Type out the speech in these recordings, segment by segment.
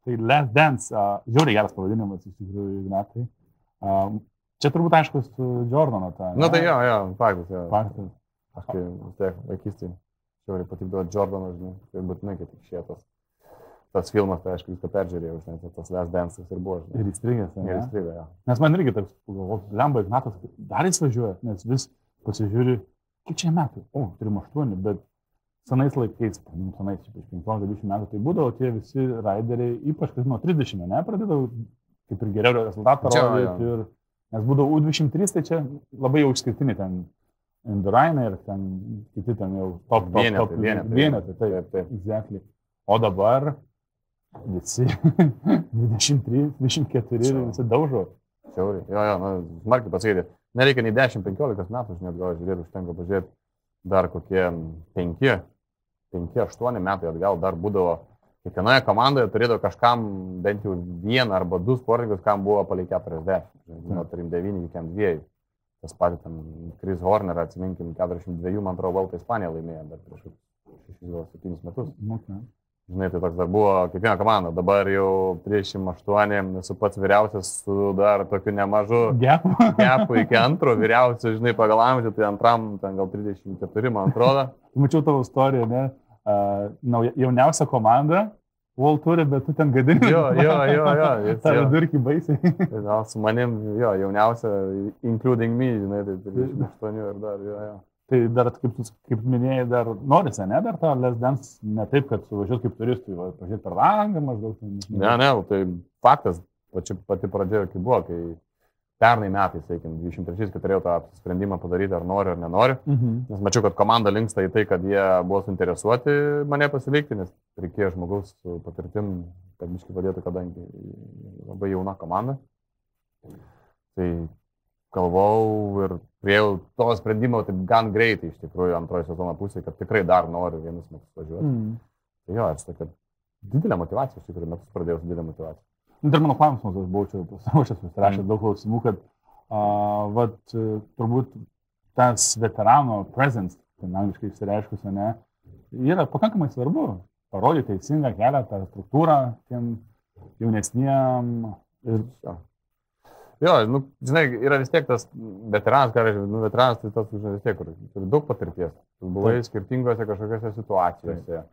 Tai Last Dance, žiauriai geras pavadinimas iš tikrųjų, Ignatai. Čia turbūt aišku su Jordano ta. Na tai jo, faktas, jo. Faktas. Aš kai vis tiek vaikystėje žiauriai patikdavo Jordano, žinai, tai būtinai, kad išėjo tas filmas, tai aišku, viską peržiūrėjau, žinai, tas Last Dance'as ir buvo, žinai. Ir įstrigęs, ne? Ir įstrigę, jo. Nes man irgi toks, lemba Ignatas, dar jis važiuoja, nes vis pasižiūri, kiek čia metų, turim 8, bet senais laikais, senais, prieš 15-20 metų, tai būdavo tie visi raideriai, ypač, kad nuo 30, ne, pradėdavo kaip ir geriau rezultatą rodyti, nes būdavo U23, tai čia labai jau išskirtiniai ten Endurainai ir ten kiti ten jau top vienetai, taip, exactly. O dabar visi 23, 24 visi daužo. Šiauriai, jo, smarkiai pasakyti. Nereikia nei 10-15 metų, net gal žiūrėti, užtenka pažiūrėti dar kokie 5-8 metai atgal dar būdavo. Kiekvienoje komandoje turėdavo kažkam bent jau 1 arba 2 sportininkus, kam buvo palei 40. Nuo 9 iki 2. Tas patys ten Chris Horner, atsiminkim, 42, man atrodo, Baltą Ispaniją laimėjo dar prieš 6-7 metus. Okay. Žinai, tai toks dar buvo kiekviena komanda. Dabar jau 38, esu pats vyriausias su dar tokiu nemažu gepu iki antro vyriausio, žinai, pagal amžių, tai antram ten gal 34, man atrodo. Mačiau tavo istoriją, ne? Jauniausia komanda, Wall turi, bet tu ten gadini. Jo. Ta vidurkį baisiai. Gal su manim, jauniausia, including me, žinai, tai 38 ir dar, jo. Tai dar, kaip minėjai, dar norisi, ne, dar tą Last Dance, ne taip, kad suvažiuot kaip turistui, pažiūrėti per langą maždaug. Ne, tai faktas, pati pradžia, kai buvo, kai pernai metais, sakykim, 23, kai turėjau tą sprendimą padaryti, ar noriu, ar nenoriu, nes mačiau, kad komanda linksta į tai, kad jie buvo suinteresuoti mane pasilikti, nes reikėjo žmogaus su patirtim, kad biškai padėtų, kadangi labai jauna komanda. Tai galvau ir priejau to sprendimo taip gan greitai, iš tikrųjų, antrojo sezono pusėje, kad tikrai dar noriu vienus metus važiuoti. Tai jo, aš tokia didelė motivacija, iš tikrųjų, metus pradėjau su didelė motivacija. Dar mano klausimas, aš buvau čia pasiruošęs, susirašęs daug klausimų, kad turbūt tas veterano presence, ten angliškai išsireiškus, ne, yra pakankamai svarbu parodyti teisingą kelią, tą struktūrą tiem jaunesniem ir Jo, žinai, yra vis tiek tas veteranas, ką reiškia, veteranas tai tas, žinai, vis tiek, kur turi daug patirties. Tu buvai skirtingose kažkokiose situacijose,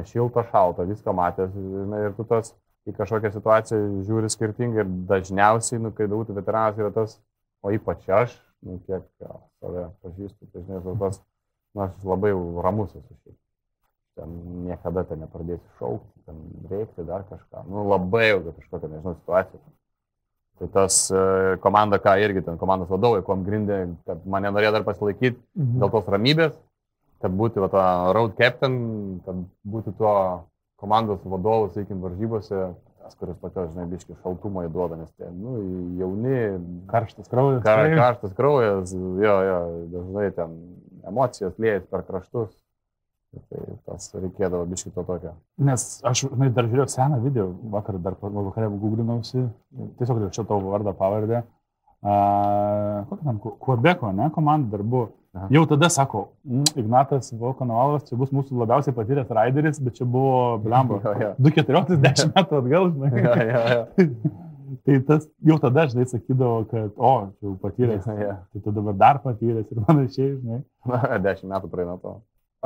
šilta, šalta, viską matęs, žinai, ir tu tas į kažkokią situaciją žiūri skirtingai ir dažniausiai, kai būtų veteranas yra tas, o ypač aš, kiek save pažįstu, tai žinai, tas, aš labai ramus esu šiaip. Ten niekada ten nepradėsiu šaukti, ten reikti dar kažką, labai jau kažkokią, nežinau, situaciją. Tai tas komanda, ką irgi ten komandos vadovai, kuom grindė, kad mane norėjo dar pasilaikyti dėl tos ramybės, kad būti to road captain, kad būti tuo komandos vadovu, sakykim, varžybose, tas, kuris tokios, žinai, biškai šaltumo įduoda, nes tie, jauni, karštas kraujas. Karštas kraujas, jo, dažnai ten emocijos liejasi per kraštus. Tai tas reikėdavo biškai to tokio. Nes aš dar žiūrėjau seną video, vakarą googlinausi, tiesiog čia tavo vardą, pavardę. Kokia ten, Quebeco, ne, komanda dar buvo. Jau tada sako, Ignatas Volkonovalas, čia bus mūsų labiausiai patyręs raideris, bet čia buvo blemba. 2-14 metų atgal, žinai. Tai tas jau tada, žinai, sakydavo, kad, čia jau patyręs, tai tu dabar dar patyręs ir panašiai, žinai. 10 metų praeina to.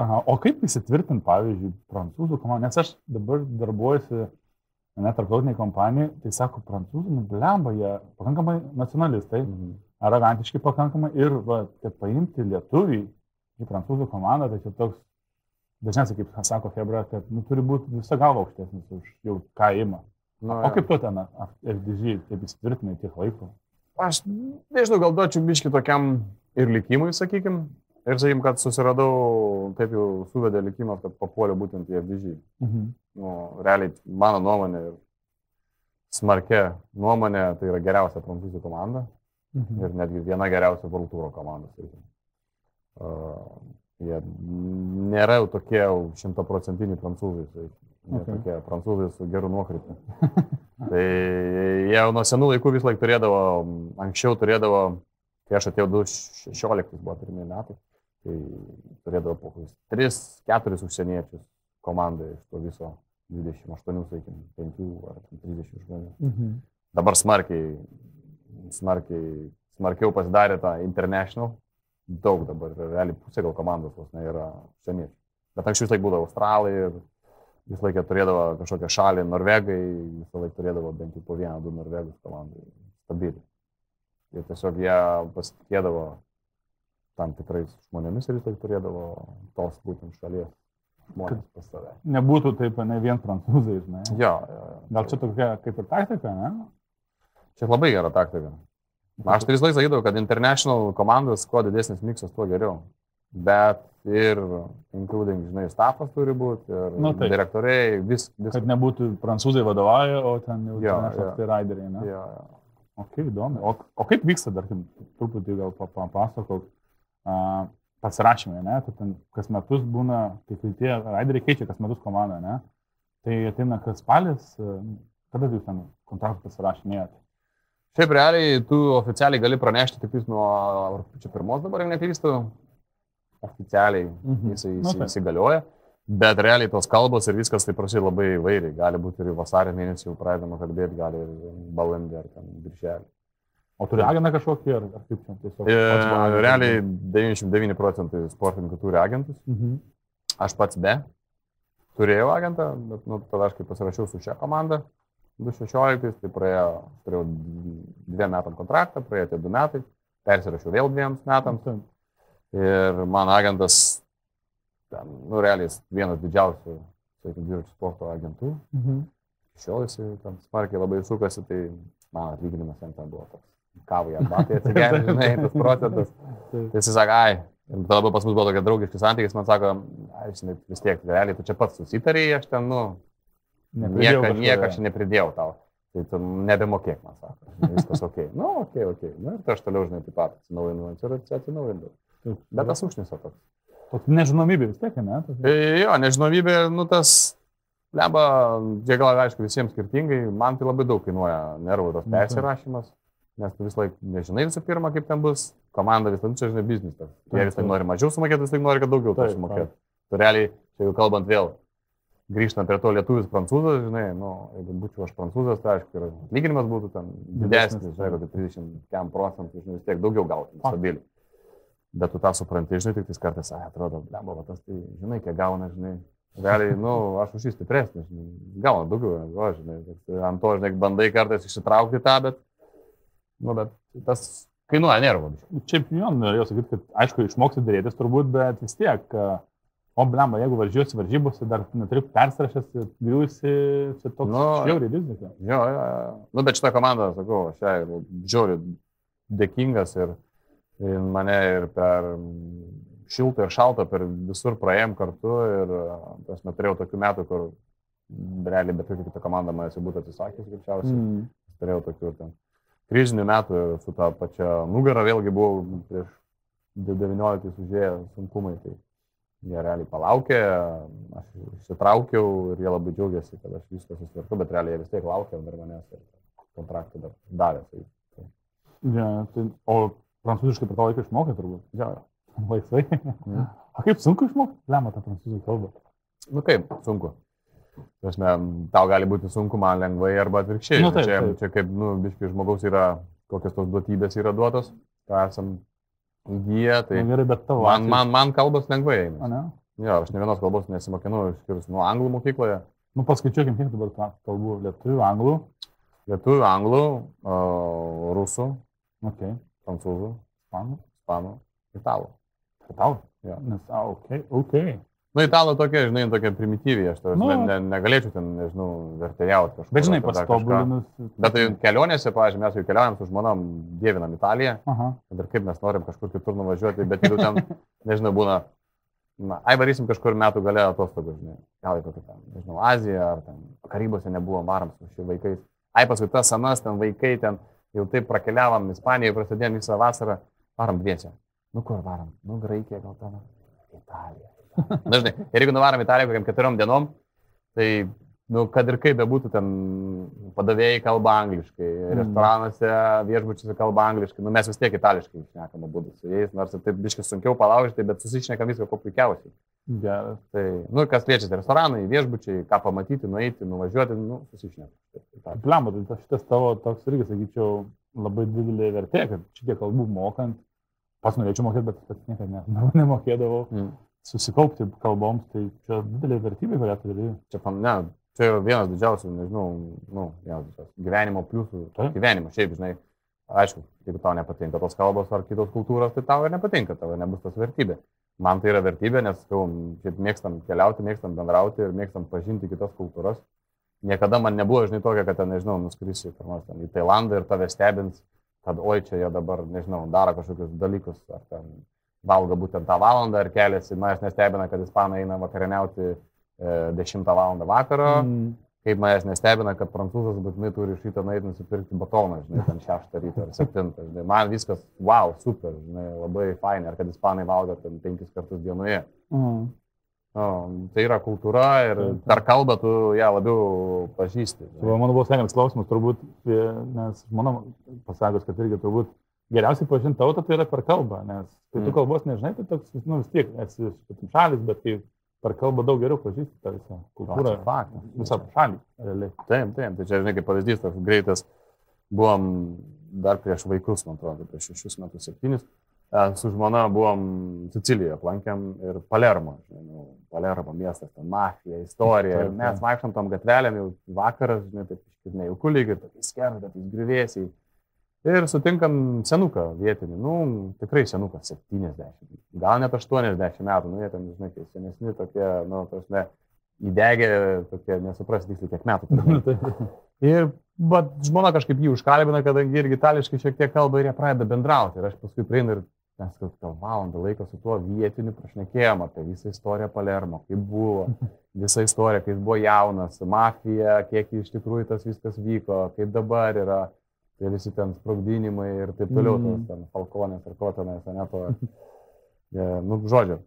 O kaip įsitvirtinti, pavyzdžiui, prancūzų komandą, nes aš dabar darbuojuosi tarptautiniai kompanijai, tai sako, prancūzų, blemba, jie pakankamai nacionalistai, arogantiški pakankamai ir, kad paimti lietuvį į prancūzų komandą, tai čia toks, dažniausiai, kaip sako Hebra, kad turi būti visa galva aukštesnis už jau ką ima. O kaip tu ten, FDG, taip įsitvirtinai tiek laiko? Aš nežinau, gal duočiau biškį tokiam ir likimui, sakykim. Ir sakykim, kad susiradau, taip jau suvedė likimas, kad papuoliau būtent į FDG. Realiai, mano nuomonė ir smarkia nuomonė, tai yra geriausia prancūzų komanda. Ir netgi viena geriausia World Tour komanda. Jie nėra jau tokie 100% prancūzai. Jie tokie prancūzai su geru nuokrypiu. Tai jie jau nuo senų laikų vis laik turėdavo, anksčiau turėdavo, kai aš atėjau 2016, buvo pirmieji metai. Tai turėdavo 3-4 užsieniečius komandai iš to viso 28, sakykim, 5 ar 30 žmonių. Mhm. Dabar smarkiau pasidarė tą international, daug dabar, realiai pusė gal komandos vos ne yra užsieniečių. Bet anksčiau vis laik būdavo australai ir vis laiką turėdavo kažkokią šalį, norvegai, vis laik turėdavo bent jau po 1-2 norvegus komandai stabiliai. Ir tiesiog jie pasitikėdavo tam tikrais žmonėmis ir vis laik turėdavo tos būtent šalies žmonės pas save. Nebūtų taip, ne vien prancūzai, žinai. Jo. Gal čia tokia kaip ir taktika, ne? Čia labai gera taktika. Aš tai vis laik sakydavau, kad international komandas, kuo didesnis miksas, tuo geriau. Bet ir including, žinai, staffas turi būti, ir direktoriai, viskas. Kad nebūtų prancūzai vadovauja, o ten jau tai raideriai, ne? Jo. Ok, įdomu. O kaip vyksta, tarkim, truputį gal papasakok, pasirašymai, ne? Tai ten kas metus būna, kai tie raideriai keičia kas metus komandą, ne? Tai ateina kas spalis, kada jūs ten kontraktų pasirašinėjate? Šiaip realiai, tu oficialiai gali pranešti tik nuo rugpjūčio 1 dabar, jeigu neklystu, oficialiai jisai įsigalioja, bet realiai tos kalbos ir viskas tai prasideda labai įvairiai. Gali būti ir vasario mėnesį jau pradedama kalbėti, gali ir balandį ar ten birželį. O turi agentą kažkokį ar kaip čia tiesiog? Realiai 99% sportininkų turi agentus. Aš pats turėjau agentą, bet tada aš kai pasirašiau su šia komanda 2016, tai turėjau 2 metam kontraktą, praėjo tie 2 metai, persirašiau vėl 2 metams. Ir man agentas, realiai vienas didžiausių, sakykim, dviračių sporto agentų. Šiol jis ten smarkiai labai sukasi, tai man atlyginimas jam ten buvo toks. Kavai arbatai atsigerė, žinai, tas procentas. Tai jis sako, ir tada pas mus buvo tokia draugiški santykiai, man sako, žinai, vis tiek, realiai, tu čia pats susitarėjai, aš ten, nieko aš nepridėjau tau. Tai tu nebemokėk, man sako, viskas ok. Ok. Ir tai aš toliau, žinai, taip pat atsinaujinu ir atsinaujinu. Bet tas užnisa toks. O nežinomybė vis tiek, ne? Jo, nežinomybė, tas, lemba, čia gal aišku visiems skirtingai, man tai labai daug kainuoja nervų tos persirašymas. Nes tu vis laik nežinai visų pirma, kaip ten bus, komanda vis laik, čia žinai, biznisas. Jie vis laik nori mažiau sumokėti, vis laik nori, kad daugiau to sumokėti. Tu realiai, čia jau kalbant vėl, grįžtant prie to lietuvis prancūzas, žinai, jeigu būčiau aš prancūzas, tai aišku, ir atlyginimas būtų ten didesnis, žinai, kad 30%, žinai, vis tiek daugiau gautum, stabiliai. Bet tu tą supranti, žinai, tik tais kartais, atrodo, lemba, tas tai, žinai, kiek gauna, žinai. Realiai, aš už jį stipresnis, žinai, gauna daugiau, žinai, ant to, žinai, bandai kartais išsitraukti tą, bet tas kainuoja nervų. Šiaip norėjau sakyti, kad aišku, išmoksi dėrėtis turbūt, bet vis tiek, blemba, jeigu važiuosi varžybose, dar neturi persirašęs, griūsi, čia toks žiauriai rizika. Jo. Bet šitą komandą, sakau, aš jai žiauriai dėkingas ir mane ir per šiltą ir šaltą, per visur praėjom kartu ir aš neturėjau tokių metų, kur realiai bet kokia kita komanda manęs būtų atsisakęs, greičiausiai. Turėjau tokių ten kryžinių metų ir su tą pačią nugarą vėlgi buvau prieš 19 užėję sunkumai, tai jie realiai palaukė, aš išsitraukiau ir jie labai džiaugiasi, kad aš viską susitvarkau, bet realiai jie vis tiek laukia dar manęs ir kontraktą dar davė. O prancūziškai per tą laiką išmokai turbūt? Jo. Laisvai. O kaip sunku išmokti? Lemą tą prancūzų kalbą. Kaip sunku? Tau gali būti sunku, man lengvai arba atvirkščiai. Čia kaip, biškai žmogaus yra, kokios tos duotybės yra duotos, ką esam įgyję, tai gerai, bet tavo man kalbos lengvai eina. Ne? Jo, aš ne vienos kalbos nesimokinu, išskyrus nuo anglų mokykloje. Paskaičiuokim, kiek dabar kalbų lietuvių, anglų, rusų, prancūzų, ispanų, italų. Italų? Jo. Ok. Italų tokia, žinai, tokia primityviai, aš negalėčiau ten, nežinau, vertėjauti kažką. Bet žinai, pastobulinus. Bet tai kelionėse, pavyzdžiui, mes jau keliaujam su žmonom, dievinam Italiją, ir kaip mes norim kažkur kitur nuvažiuoti, bet jeigu ten, nežinau, būna, varysim kažkur metų gale atostogų, žinai, gal į kokią ten, nežinau, Aziją, ar ten Karibose nebuvom, varam su šiais vaikais. Paskui tas anas, ten vaikai, ten jau taip prakeliavam, Ispanijoje prasidėjom visą vasarą, varam dviese. Kur varam? Graikija, gal ten, Italija. Dažnai. Ir jeigu nuvarom Italiją kokiam 4 dienom, tai, kad ir kaip bebūtų, ten padavėjai kalba angliškai, restoranuose, viešbučiuose kalba angliškai, mes vis tiek itališkai šnekam būdų su jais, nors ir taip biškai sunkiau palaužti, bet susišnekam viską kuo puikiausiai. Geras. Tai, nu, kas liečiasi restoranai, viešbučiai, ką pamatyti, nueiti, nuvažiuoti, nu, susišneka. Pliamba, tai šitas tavo toks irgi, sakyčiau, labai didelė vertė, kad šitie kalbų mokant, pas norėčiau mokėti, bet pats niekada nemokėdavau. Susikaupti kalboms, tai čia didelė vertybė, kurią turi. Čia yra vienas didžiausių, nežinau, gyvenimo pliusų. Gyvenimo, šiaip, žinai, aišku, jeigu tau nepatinka tos kalbos ar kitos kultūros, tai tau ir nepatinka, tau nebus tas vertybė. Man tai yra vertybė, nes šiaip mėgstam keliauti, mėgstam bendrauti ir mėgstam pažinti kitas kultūras. Niekada man nebuvo, žinai, tokia, kad ten, nežinau, nuskrisi į Tailandą ir tave stebins, kad oi čia jie dabar, nežinau, daro kažkokius dalykus, ar ten valgo būtent tą valandą ir keliasi, manęs nestebina, kad ispanai eina vakarieniauti 10 valandą vakaro, kaip manęs nestebina, kad prancūzas būtinai turi iš ryto nueiti nusipirkti batoną, žinai, ten 6 ryto ar 7, žinai, man viskas, wow, super, žinai, labai fainai, ar kad ispanai valgo ten 5 kartus dienoje. Tai yra kultūra ir per kalbą tu ją labiau pažįsti. Mano buvo sekantis klausimas, turbūt, nes mano pasakos, kad irgi turbūt geriausiai pažinti tautą tai yra per kalbą, nes kai tu kalbos nežinai, tai toks, nu vis tiek esi šalis, bet kai per kalbą daug geriau pažįsti tą visą kultūrą, visą šalį, realiai. Taip, tai čia, žinai, kaip pavyzdys, tas greitas, buvom dar prieš vaikus, man atrodo, prieš 6 metus, 7, su žmona buvom Sicilijoje, aplankėm ir Palermo, žinai, Palermo miestas, ten mafija, istorija, ir mes vaikštom tom gatvelėm jau vakaras, žinai, taip, nejauku lygiai, tokiais skerdas, grįvėsiai. Ir sutinkam senuką vietinį, nu, tikrai senuką, 70, gal net 80 metų, nu, jie ten, žinai, kai senesni tokie, nu, prasme, įdegė tokie, nesuprasti tiksliai, kiek metų. Ir, bet žmona kažkaip jį užkalbina, kadangi irgi itališkai šiek tiek kalba ir jie pradeda bendrauti. Ir aš paskui prieinu ir mes gal valandą laiko su tuo vietiniu prašnekėjom apie visą istoriją Palermo, kaip buvo, visą istoriją, kai jis buvo jaunas, mafija, kiek iš tikrųjų tas viskas vyko, kaip dabar yra. Tai visi ten sprogdinimai ir taip toliau, ten falkonės ir ko tenais, ne to, nu, žodžiu.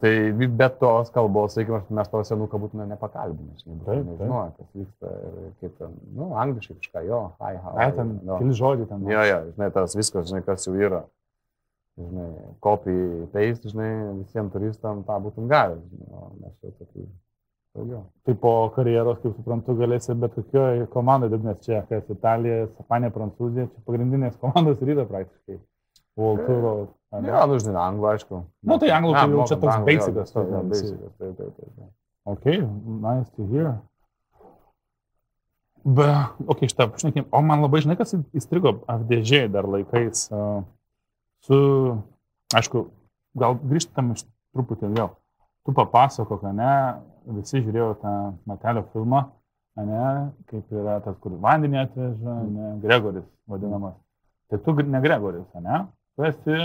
Tai be tos kalbos, sakykime, mes to senuką būtume nepakalbinę, nežinau, kas vyksta ir kaip ten, nu, angliškai kažką, jo, hi, ten keli žodžiai ten. Jo, žinai, tas viskas, žinai, kas jau yra, žinai, copy, paste, žinai, visiems turistam tą būtum gavęs, žinai, mes jau tokį. Daugiau. Tai po karjeros, kaip suprantu, galėsi bet kokioje komandoje, nes čia, kas Italija, Ispanija, Prancūzija, čia pagrindinės komandos ir yra praktiškai. World Tour. Ja, nu, žinai, anglų, aišku. Nu, tai anglų, tai jau čia toks basicas. Taip. Ok, nice to hear. Ok, šitą pašnekėm. O man labai, žinai, kas įstrigo FDŽ dar laikais. Aišku, gal grįžtam iš truputį vėl. Tu papasakok, ne, visi žiūrėjo tą Matelio filmą, ne, kaip yra tas, kur vandenį atveža, ne, Gregoris vadinamas. Tai tu ne Gregoris, ne, tu esi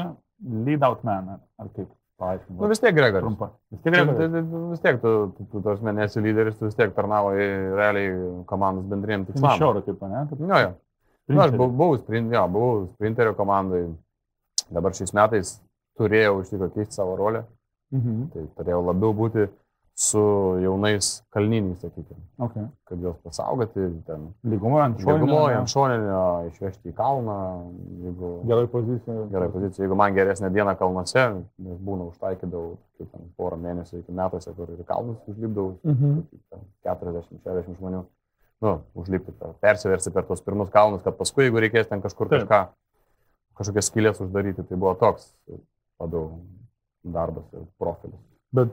lead out man, ar kaip paaiškinti. Nu vis tiek Gregoris. Trumpa. Vis tiek tu tos nesi lyderis, tu vis tiek tarnavo į realiai komandos bendriem tikslam. Šiaurą kaip, ne? Jo. Nu, aš buvau sprinterio komandai, dabar šiais metais turėjau iš tikrųjų keisti savo rolę. Tai turėjau labiau būti su jaunais kalniniais, sakykime. Okay. Kad juos pasaugoti, ten lygumoje ant šoninio, išvežti į kalną. Gerai pozicija. Jeigu man geresnė diena kalnuose, nes būna užtaikydavau porą mėnesių iki metuose, kur ir kalnus užlipdavau, 40-60 žmonių. Nu, užlipti, persiversti per tos pirmus kalnus, kad paskui, jeigu reikės ten kažkur kažkokias skylės uždaryti, tai buvo toks labiau darbas ir profilis. Bet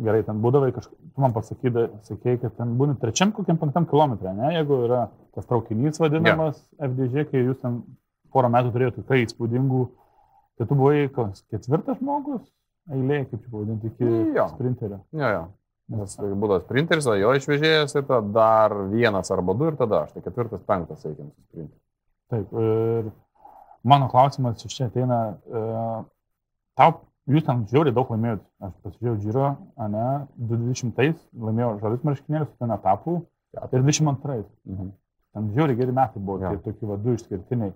gerai, ten būdavai kažkaip, tu man sakėjai, kad ten būni 3 kokiam 5 kilometrą, ne? Jeigu yra tas traukinys vadinamas FDŽ, kai jūs ten porą metų turėjote tikrai įspūdingų, tai tu buvai 4 žmogus, eilė, kaip čia pavadinti, iki sprinterio. Jo. Nes būdavo sprinteris, o jo išvežėjas ir tada dar 1 arba 2 ir tada aš, tai 4, 5 sakykim su sprinteriu. Taip, ir mano klausimas iš čia ateina, jūs ten žiauriai daug laimėjot, aš pasižiūrėjau Giro, ne, 2020 laimėjau žalius marškinėlius, ten etapų ir 22. Ten žiauriai geri metai buvo, tai tokie 2 išskirtiniai.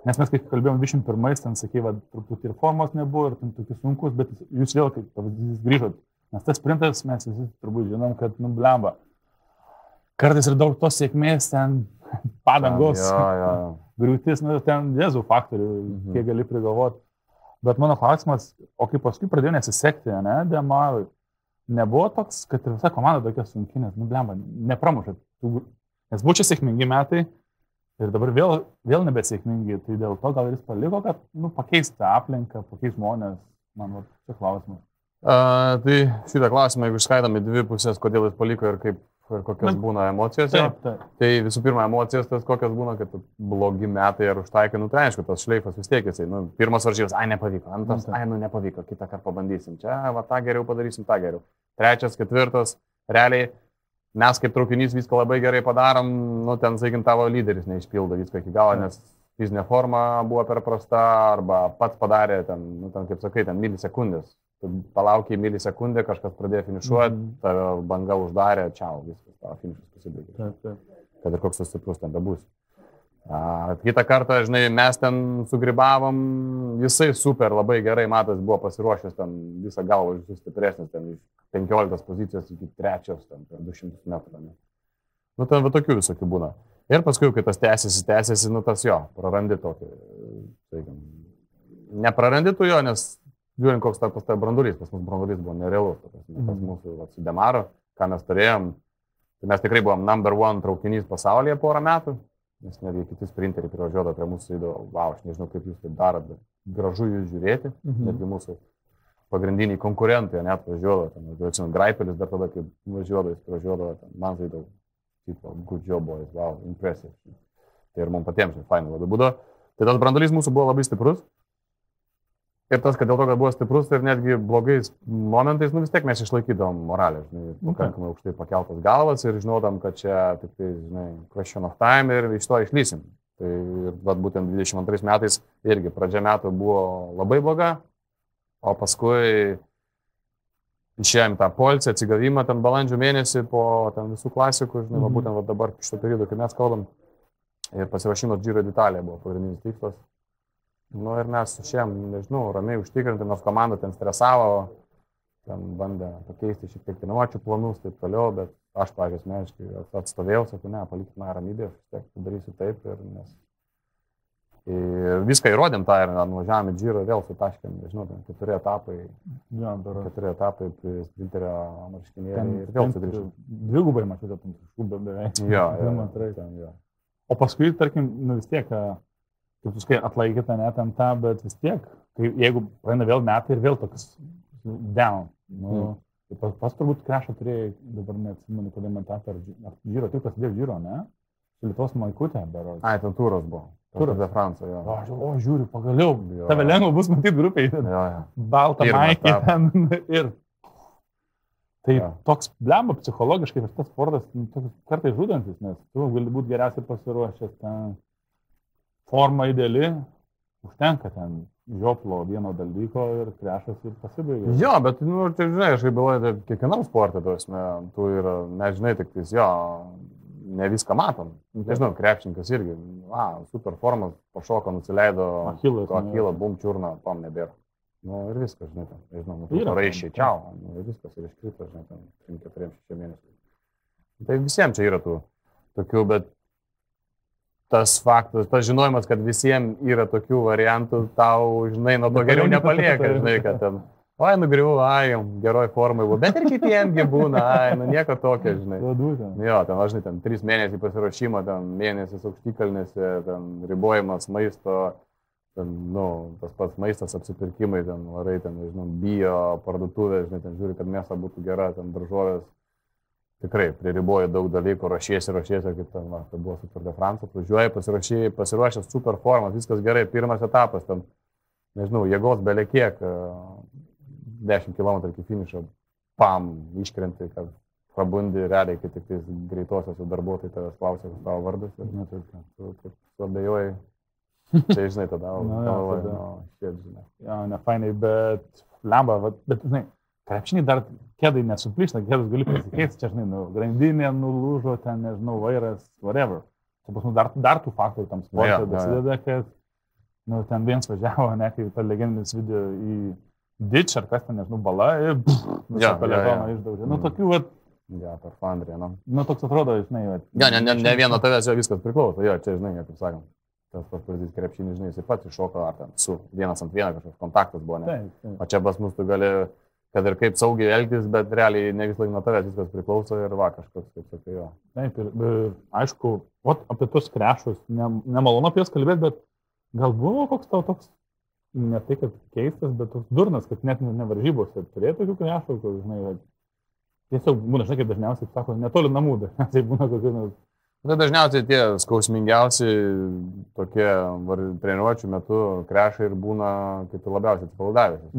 Nes mes, kai kalbėjom 21, ten sakė, truputį ir formos nebuvo, ir ten tokie sunkus, bet jūs vėl kaip pavyzdys grįžot. Nes tas sprintas mes visi turbūt žinom, kad blemba. Kartais ir daug tos sėkmės, ten padangos, griūtis, ten jėzų faktorių, kiek gali prigalvoti. Bet mano klausimas, o kai paskui pradėjo nesisekti, ne, Demarui, nebuvo toks, kad ir visa komanda tokia sunki, nes, nu, blemba, nepramušė. Nes buvo čia sėkmingi metai ir dabar vėl nebesėkmingi, tai dėl to gal ir jis paliko, kad, nu, pakeisti aplinką, pakeisti žmonės, man va, čia klausimas. Tai šitą klausimą, jeigu išskaidome dvi pusės, kodėl jis paliko ir kokios būna emocijos. Taip. Tai visų pirma, emocijos tas kokios būna, kad blogi metai ar užtaikai, nu tai aišku, tas šleifas vis tiek jisai. Nu, pirmas varžybas, nepavyko, antras, nepavyko, kitą kartą pabandysim, čia, va, tą geriau padarysim, tą geriau. Trečias, ketvirtas, realiai mes kaip traukinys viską labai gerai padarom, nu ten, sakykim, tavo lyderis neišpildo viską iki galo, nes fizinė forma buvo per prasta arba pats padarė ten, nu, ten kaip sakai, ten milisekundės. Palaukiai milisekundę, kažkas pradėjo finišuoti, tave banga uždarė, čiau, viskas, tavo finišas pasibaigė. Kad ir koks tas stiprus ten bebūs. Kitą kartą, žinai, mes ten sugrybavom, jisai super, labai gerai, matas, buvo pasiruošęs ten visą galvą, visus stipresnis, ten iš 15 pozicijos iki 3, ten per 200 metrų. Ne? Nu, ten va tokių visokių būna. Ir paskui, kai tas tęsiasi, nu tas jo, prarandi tokį, sakykim, neprarandi tu jo, nes žiūrint, koks tas brandulys, pas mus brandulys buvo nerealus, tas mūsų su Demaru, ką mes turėjom, tai mes tikrai buvom number 1 traukinys pasaulyje porą metų, nes netgi kiti sprinteriai privažiuodavo prie mūsų, įdavo, wow, aš nežinau, kaip jūs taip darot, bet gražu jūs žiūrėti, netgi mūsų pagrindiniai konkurentai net važiuodavo, ten, Graipelis dar tada, kai važiuodavo, jis privažiuodavo, man tai daug, tipo, good job boys, wow, impressive. Tai ir mums patiems, fainai labai būdavo. Tai tas brandulys mūsų buvo labai stiprus. Ir tas, kad dėl to, kad buvo stiprus ir netgi blogais momentais, nu vis tiek mes išlaikydavom moralę, žinai, pakankamai aukštai pakeltas galvas ir žinodam, kad čia tik tai, žinai, question of time ir iš to išlysim. Tai ir būtent 22 metais irgi pradžia metų buvo labai bloga, o paskui išėjom tą polciją, atsigavimą ten balandžio mėnesį po ten visų klasikų, žinai, būtent dabar šito periodo, kai mes kalbam, ir pasiruošimas Giro d'Italia buvo pagrindinis tikslas. Nu ir mes šiandien, nežinau, ramiai užtikrinti, nors komanda ten stresavo, ten bandė pakeisti šiek tiek treniruočių planus, taip toliau, bet aš, pavyzdžiui, asmeniškai atstovėjau, sakau, ne, palikit mane ramybę, aš vis tiek padarysiu taip ir nes... Ir viską įrodėm tą ir nuvažiavome Giro vėl sutaškėm, nežinau, ten 4 etapai, 4 etapai sprinterio marškinėliai ir vėl sugrįžom. Dvigubai matėte, tam šūbė beveik. Jo. O paskui, tarkim, nu vis tiek, kaip tu skai atlaikėte net ten tą, bet vis tiek, jeigu praeina vėl metai ir vėl toks down, nu, pas turbūt krešą turėjai, dabar neatsimenu, kada man tą per Giro, tai prasidėjo Giro, ne? Su Lietuvos Maikutė, berods. Ai, ten turas buvo. Turas de France, jo. O, žiūriu, pagaliau, tave lengva bus matyti grupiai, baltą maikę ten ir... Tai toks blemba psichologiškai, tas sportas kartais žudantis, nes tu gali būti geriausiai pasiruošęs, ten forma ideali, užtenka ten žioplo vieno dalyko ir krešas ir pasibaigia. Jo, bet, nu, tai žinai, aš kaip galvoju, kiekvienam sportui, tu yra, nežinai, tik tais, jo, ne viską matom. Nežinau, krepšininkas irgi, super formas, pašoko, nusileido, Achilą, bum, čiurną, tom nebėra. Nu ir viskas, žinai, ten, nežinau, raiščiai, čiau, nu ir viskas ir iškrito, žinai, ten 3-4 mėnesių. Tai visiems čia yra tų tokių, bet tas faktas, tas žinojimas, kad visiems yra tokių variantų, tau, žinai, nuo to geriau nepalieka, žinai, kad ten, nugriuvu, geroj formai buvo, bet ir kitiems būna, nu nieko tokio, žinai. Jo, ten, žinai, ten 3 mėnesiai pasiruošimo, ten mėnesis aukštikalnėse, ten ribojimas maisto, ten, nu, tas pats maistas, apsipirkimai, ten varai, ten, žinai, bio parduotuvė, žinai, ten žiūri, kad mėsa būtų gera, ten daržovės. Tikrai, pririboja daug dalykų, ruošiesi, kaip ten, tai buvo su Tour de France, atvažiuoji, pasiruošęs super formas, viskas gerai, pirmas etapas, ten, nežinau, jėgos belekiek, 10 km iki finišo, pam, iškrenti, kad prabundi realiai, kai tik tais greitosios darbuotojai tavęs klausia, kas tavo vardas, ir tu abejoji, tai žinai, tada, žinai. Jo, nefainai, bet lemba, bet, žinai, krepšiniai dar kėdai nesuplyšna, kėdus gali pasikeisti, čia, žinai, grandinė nulūžo, ten, nežinau, vairas, whatever. Čia pas mus dar tų faktorių tam sportui dasideda, kad, nu, ten viens važiavo, ne, kaip ta legendinis video į Ditch, ar kas ten, nežinau, bala, ir visą peletoną išdaužė. Nu, tokių, vat... Ja, per Flandriją, nu. Nu, toks atrodo, žinai, vat... Ja, ne vieno tavęs jo viskas priklauso, jo, čia, žinai, kaip sakom. tas pats pavyzdys krepšinis, žinai, jis pats iššoko, ar ten su 1-1 kažkoks kontaktas buvo, ne? Taip. O čia pas mus tu gali, kad ir kaip saugiai elgtis, bet realiai ne vis laik nuo tavęs viskas priklauso ir va kažkoks, kaip sakai, jo. Taip, ir aišku, apie tos krešus, nemalonu apie jas kalbėti, bet gal buvo koks tau toks, ne tai, kad keistas, bet toks durnas, kad net nevaržybose turėtų tokių krešų, kad, žinai, tiesiog būna, žinai, kaip dažniausiai, sako, netoli namų, dažniausiai būna kokių. Tai dažniausiai tie skausmingiausi tokie treniruočių metu krešai ir būna, kai tu labiausiai atsipalaidavęs.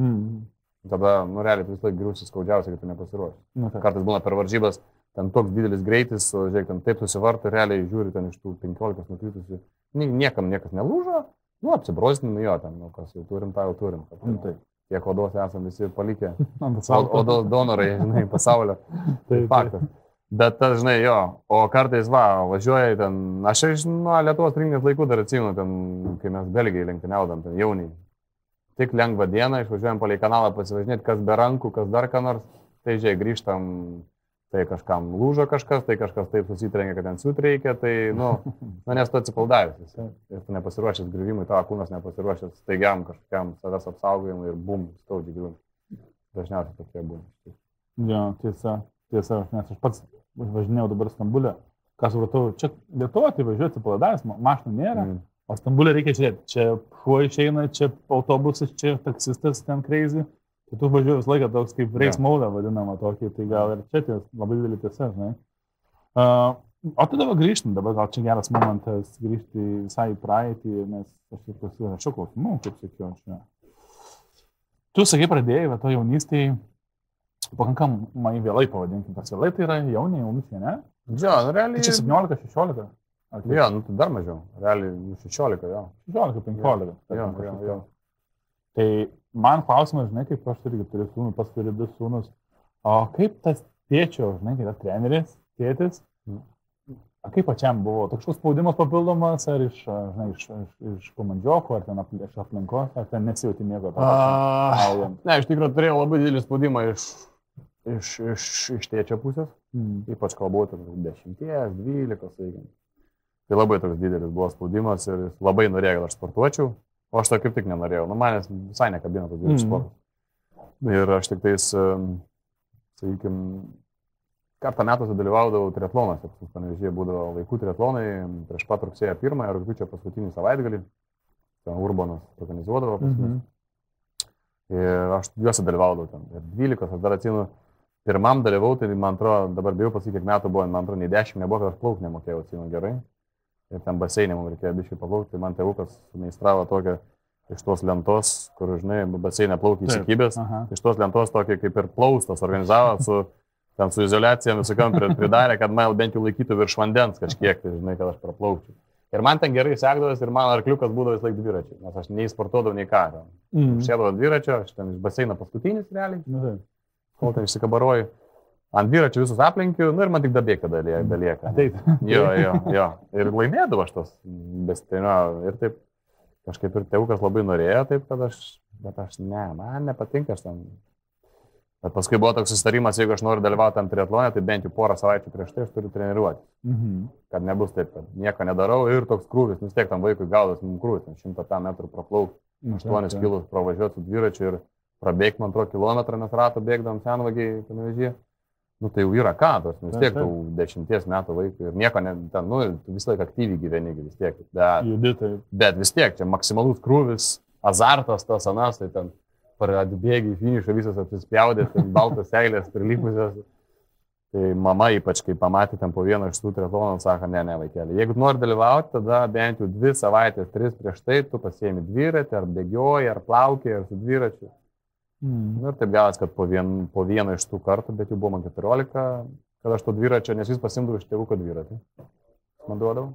Tada, nu, realiai, vis laik griūsi skaudžiausiai, kai tu nepasiruoši. Kartais būna per varžybas, ten toks didelis greitis, o žiūrėk, ten taip susivarta, realiai žiūri ten iš tų 15 nukritusių. Niekam niekas nelūžo, nu, apsibrostinami jo ten, nu, kas jau turim, tą jau turim. Taip. Tiek odos esam visi palikę. Odos donorai, žinai, pasaulio. Tai faktas. Bet tas, žinai, jo, o kartais, važiuoja ten, aš iš Lietuvos rinktinės laikų dar atsimenu, ten, kai mes Belgijai lenktyniaudam, ten jauniai. Tik lengvą dieną, išvažiuojam palei kanalą pasivažinėti, kas be rankų, kas dar ką nors, tai žiūrėk, grįžtam, tai kažkam lūžo kažkas, tai kažkas taip susitrengia, kad ten sutreikia, tai, nu, nes tu atsipaldavęs. Ir tu nepasiruošęs griuvimui, tavo kūnas nepasiruošęs staigiam kažkokiam savęs apsaugojimui ir bum, skaudžiai griūni. Dažniausiai tokie būna. Jo, tiesa, nes aš pats važinėjau dabar Stambulę, ką supratau, čia Lietuvoje tai važiuoju atsipaldavęs, mašinų nėra. O Stambulė reikia žiūrėti, čia šuo išeina, čia autobusas, čia taksistas ten crazy. Tai tu važiuoji visą laiką toks kaip race mode vadinama tokį, tai gal ir čia labai didelį tiesa, žinai. O tu dabar grįžtum, dabar gal čia geras momentas grįžti visai į praeitį, nes aš jau pasirašiau klausimų, kaip sakiau, čia. Tu sakai, pradėjai, va to jaunystėje, pakankamai vėlai pavadinkim, tas vėlai tai yra jaunystė, ne? Jo, realiai. Tai čia 17-16. Jo, nu tai dar mažiau. Realiai 16, jo. 16-15. Jo. Tai man klausimas, žinai, kaip aš irgi turiu sūnų, pas turiu 2 sūnus. O kaip tas tėčio, žinai, kai tas treneris, tėtis, kaip pačiam buvo? Toks spaudimas papildomas, ar iš komandžiokų, ar ten iš aplinkos, ar ten nesijauti nieko? Ne, iš tikrųjų turėjau labai didelį spaudimą iš tėčio pusės. Ypač kalbu, 10, 12, sakykim. Tai labai toks didelis buvo spaudimas ir labai norėjo, kad aš sportuočiau, o aš to kaip tik nenorėjau. Nu, manęs visai nekabino tas didelis sportas. Ir aš tik tais, sakykim, kartą metuose dalyvaudavau triatlonuose. Panevėžyje būdavo vaikų triatlonai prieš pat rugsėjo 1 ir rugpjūčio paskutinį savaitgalį. Ten Urbanas organizuodavo pas mus. Ir aš juose dalyvaudavau ten. Ir 12, aš dar atsimenu, pirmam dalyvau, tai man atrodo, dabar bijau pasakyti, kiek metų buvo, man atrodo, nei 10 nebuvo, kad aš plauk nemokėjau, atsimenu gerai. Ir ten baseinė mums reikėjo biškai paplaukti, tai man tėvukas sumeistravo tokią iš tos lentos, kur, žinai, baseinė plaukia įsikibęs, iš tos lentos tokį kaip ir plaustas organizavo su izoliacija visokiam pridarė, kad man bent jau laikytų virš vandens kažkiek, tai, žinai, kad aš praplaukčiau. Ir man ten gerai sekdavas ir man arkliukas būdavo vis laik dviračiai, nes aš nei sportuodavau, nei ką. Šėdavau dviračio, aš ten iš baseino paskutinis realiai, kol ten išsikabaroju. Ant dviračių visus aplenkiu, nu ir man tik dabėka dalieka. Taip. Jo. Ir laimėdavo aš tos besitrenio. Ir taip kažkaip ir tėvukas labai norėjo, taip, kad man nepatinka aš ten. Bet paskui buvo toks susitarimas, jeigu aš noriu dalyvauti tam triatlone, tai bent jau porą savaičių prieš tai aš turiu treniruoti. Kad nebus taip, kad nieko nedarau ir toks krūvis, vis tiek tam vaikui gaudas mums krūvis, 100 metrų praplaukti, 8 kilus pravažiuoti su dviračiu ir prabėgti man 2 kilometrą, nes ratų bėgdam senvagiai Panevėžyje. Nu tai jau yra ką, vis tiek tau 10 metų vaikui ir nieko, ten, nu, vis laik aktyviai gyveni vis tiek. Bet vis tiek, čia maksimalus krūvis, azartas tas anas, tai ten atbėgi į finišą visas apsispjaudės, baltas seilės prilipusios. Tai mama ypač, kai pamatė ten po vieną iš tų triatlonų, sako, ne, vaikeli. Jeigu nori dalyvauti, tada bent jau 2 savaitės, 3 prieš tai, tu pasiėmi dviratį, ar bėgioji, ar plaukiai, ar su dviračiu. Ir taip gavęs, kad po vieną iš tų kartų, bet jau buvo man 14, kad aš to dviračio, nes vis pasimdavau iš tėvuko dviratį. Man duodavau.